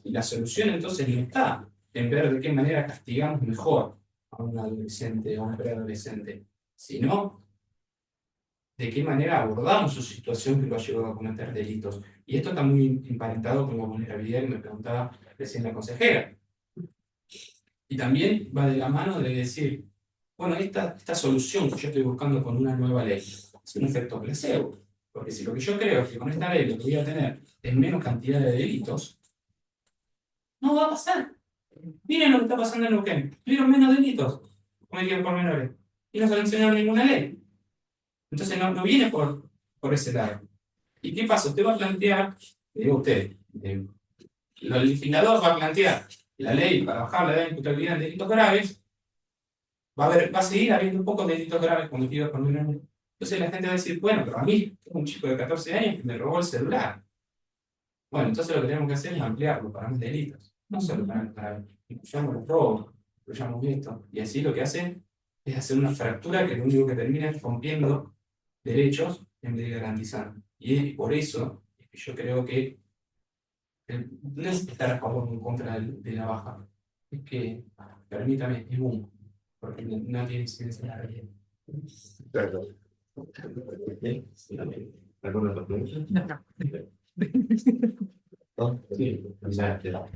Y la solución entonces no está en ver de qué manera castigamos mejor a un adolescente o a un preadolescente, sino de qué manera abordamos su situación que lo ha llevado a cometer delitos. Y esto está muy emparentado con la vulnerabilidad que me preguntaba recién la consejera. Y también va de la mano de decir, bueno, esta solución que yo estoy buscando con una nueva ley es un efecto placebo. Porque si lo que yo creo es que con esta ley lo que voy a tener es menos cantidad de delitos, no va a pasar. Miren lo que está pasando en Neuquén. Tuvieron menos delitos cometidos por menores. Y no se sancionaron ninguna ley. Entonces no viene por ese lado. ¿Y qué pasa? Usted va a plantear, digo usted, el legislador va a plantear la ley para bajar la edad de imputabilidad en delitos graves, va a seguir habiendo un poco de delitos graves cometidos por menores. Entonces la gente va a decir, bueno, pero a mí, tengo un chico de 14 años que me robó el celular. Bueno, entonces lo que tenemos que hacer es ampliarlo para más delitos. No solo para incluyamos los robos, incluyamos esto. Y así lo que hacen es hacer una fractura que lo único que termina es rompiendo derechos en vez de garantizar. Y por eso es que yo creo que no es estar a favor o en contra de la baja. Es que, permítame, es humo. Porque no tiene incidencia en la realidad. Claro. Bien. ¿Alguna otra pregunta? ¿No? Sí.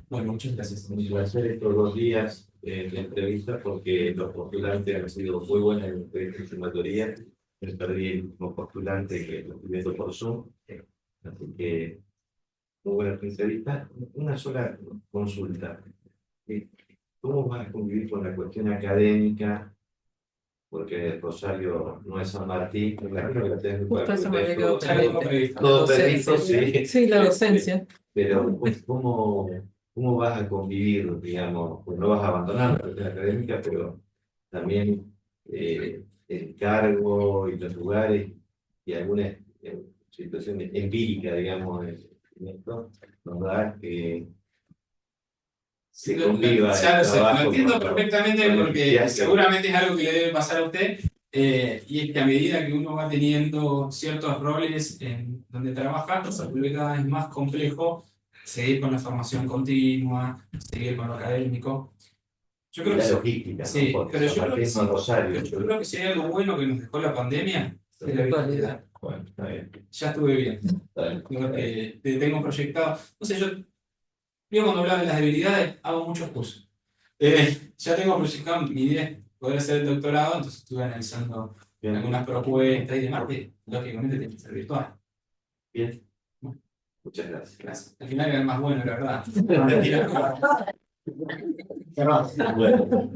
Bueno, muchas gracias. Va a ser estos 2 días de entrevista porque los postulantes han sido muy buenos en la sumatoría. Me perdí el último postulante que lo estoy viendo por Zoom. Así que, muy buena entrevista. Una sola consulta. ¿Cómo vas a convivir con la cuestión académica? Porque Rosario no es San Martín, imagino que la tenés que Justo eso me había todo- quedado todo pendiente. permiso, sí. Sí, la docencia. Pero, pues, ¿cómo vas a convivir, digamos? Pues no vas a abandonar la cuestión académica, pero también el cargo y los lugares y alguna situación empírica, digamos, en esto, nos da que se conviva Ya el lo sé, trabajo lo entiendo con lo- perfectamente con lo porque que hace. seguramente es algo que le debe pasar a usted. Y es que a medida que uno va teniendo ciertos roles en donde trabaja, se vuelve cada vez más complejo seguir con la formación continua, seguir con lo académico. Yo creo La que logística, sí, ¿no? Porque pero San yo creo que Martín sí. no es Rosario. Yo creo que si hay algo bueno que nos dejó la pandemia, es la virtualidad. Bueno, está bien. Ya estuve bien. Está bien. Tengo proyectado. No sé, yo cuando hablaba de las debilidades, hago muchos cursos. Ya tengo proyectado mi idea es poder hacer el doctorado, entonces estuve analizando Bien. algunas propuestas y demás, que lógicamente tiene que ser virtual. Bien. Muchas gracias. Gracias. Al final era el más bueno, la verdad. No, mentira. Bueno.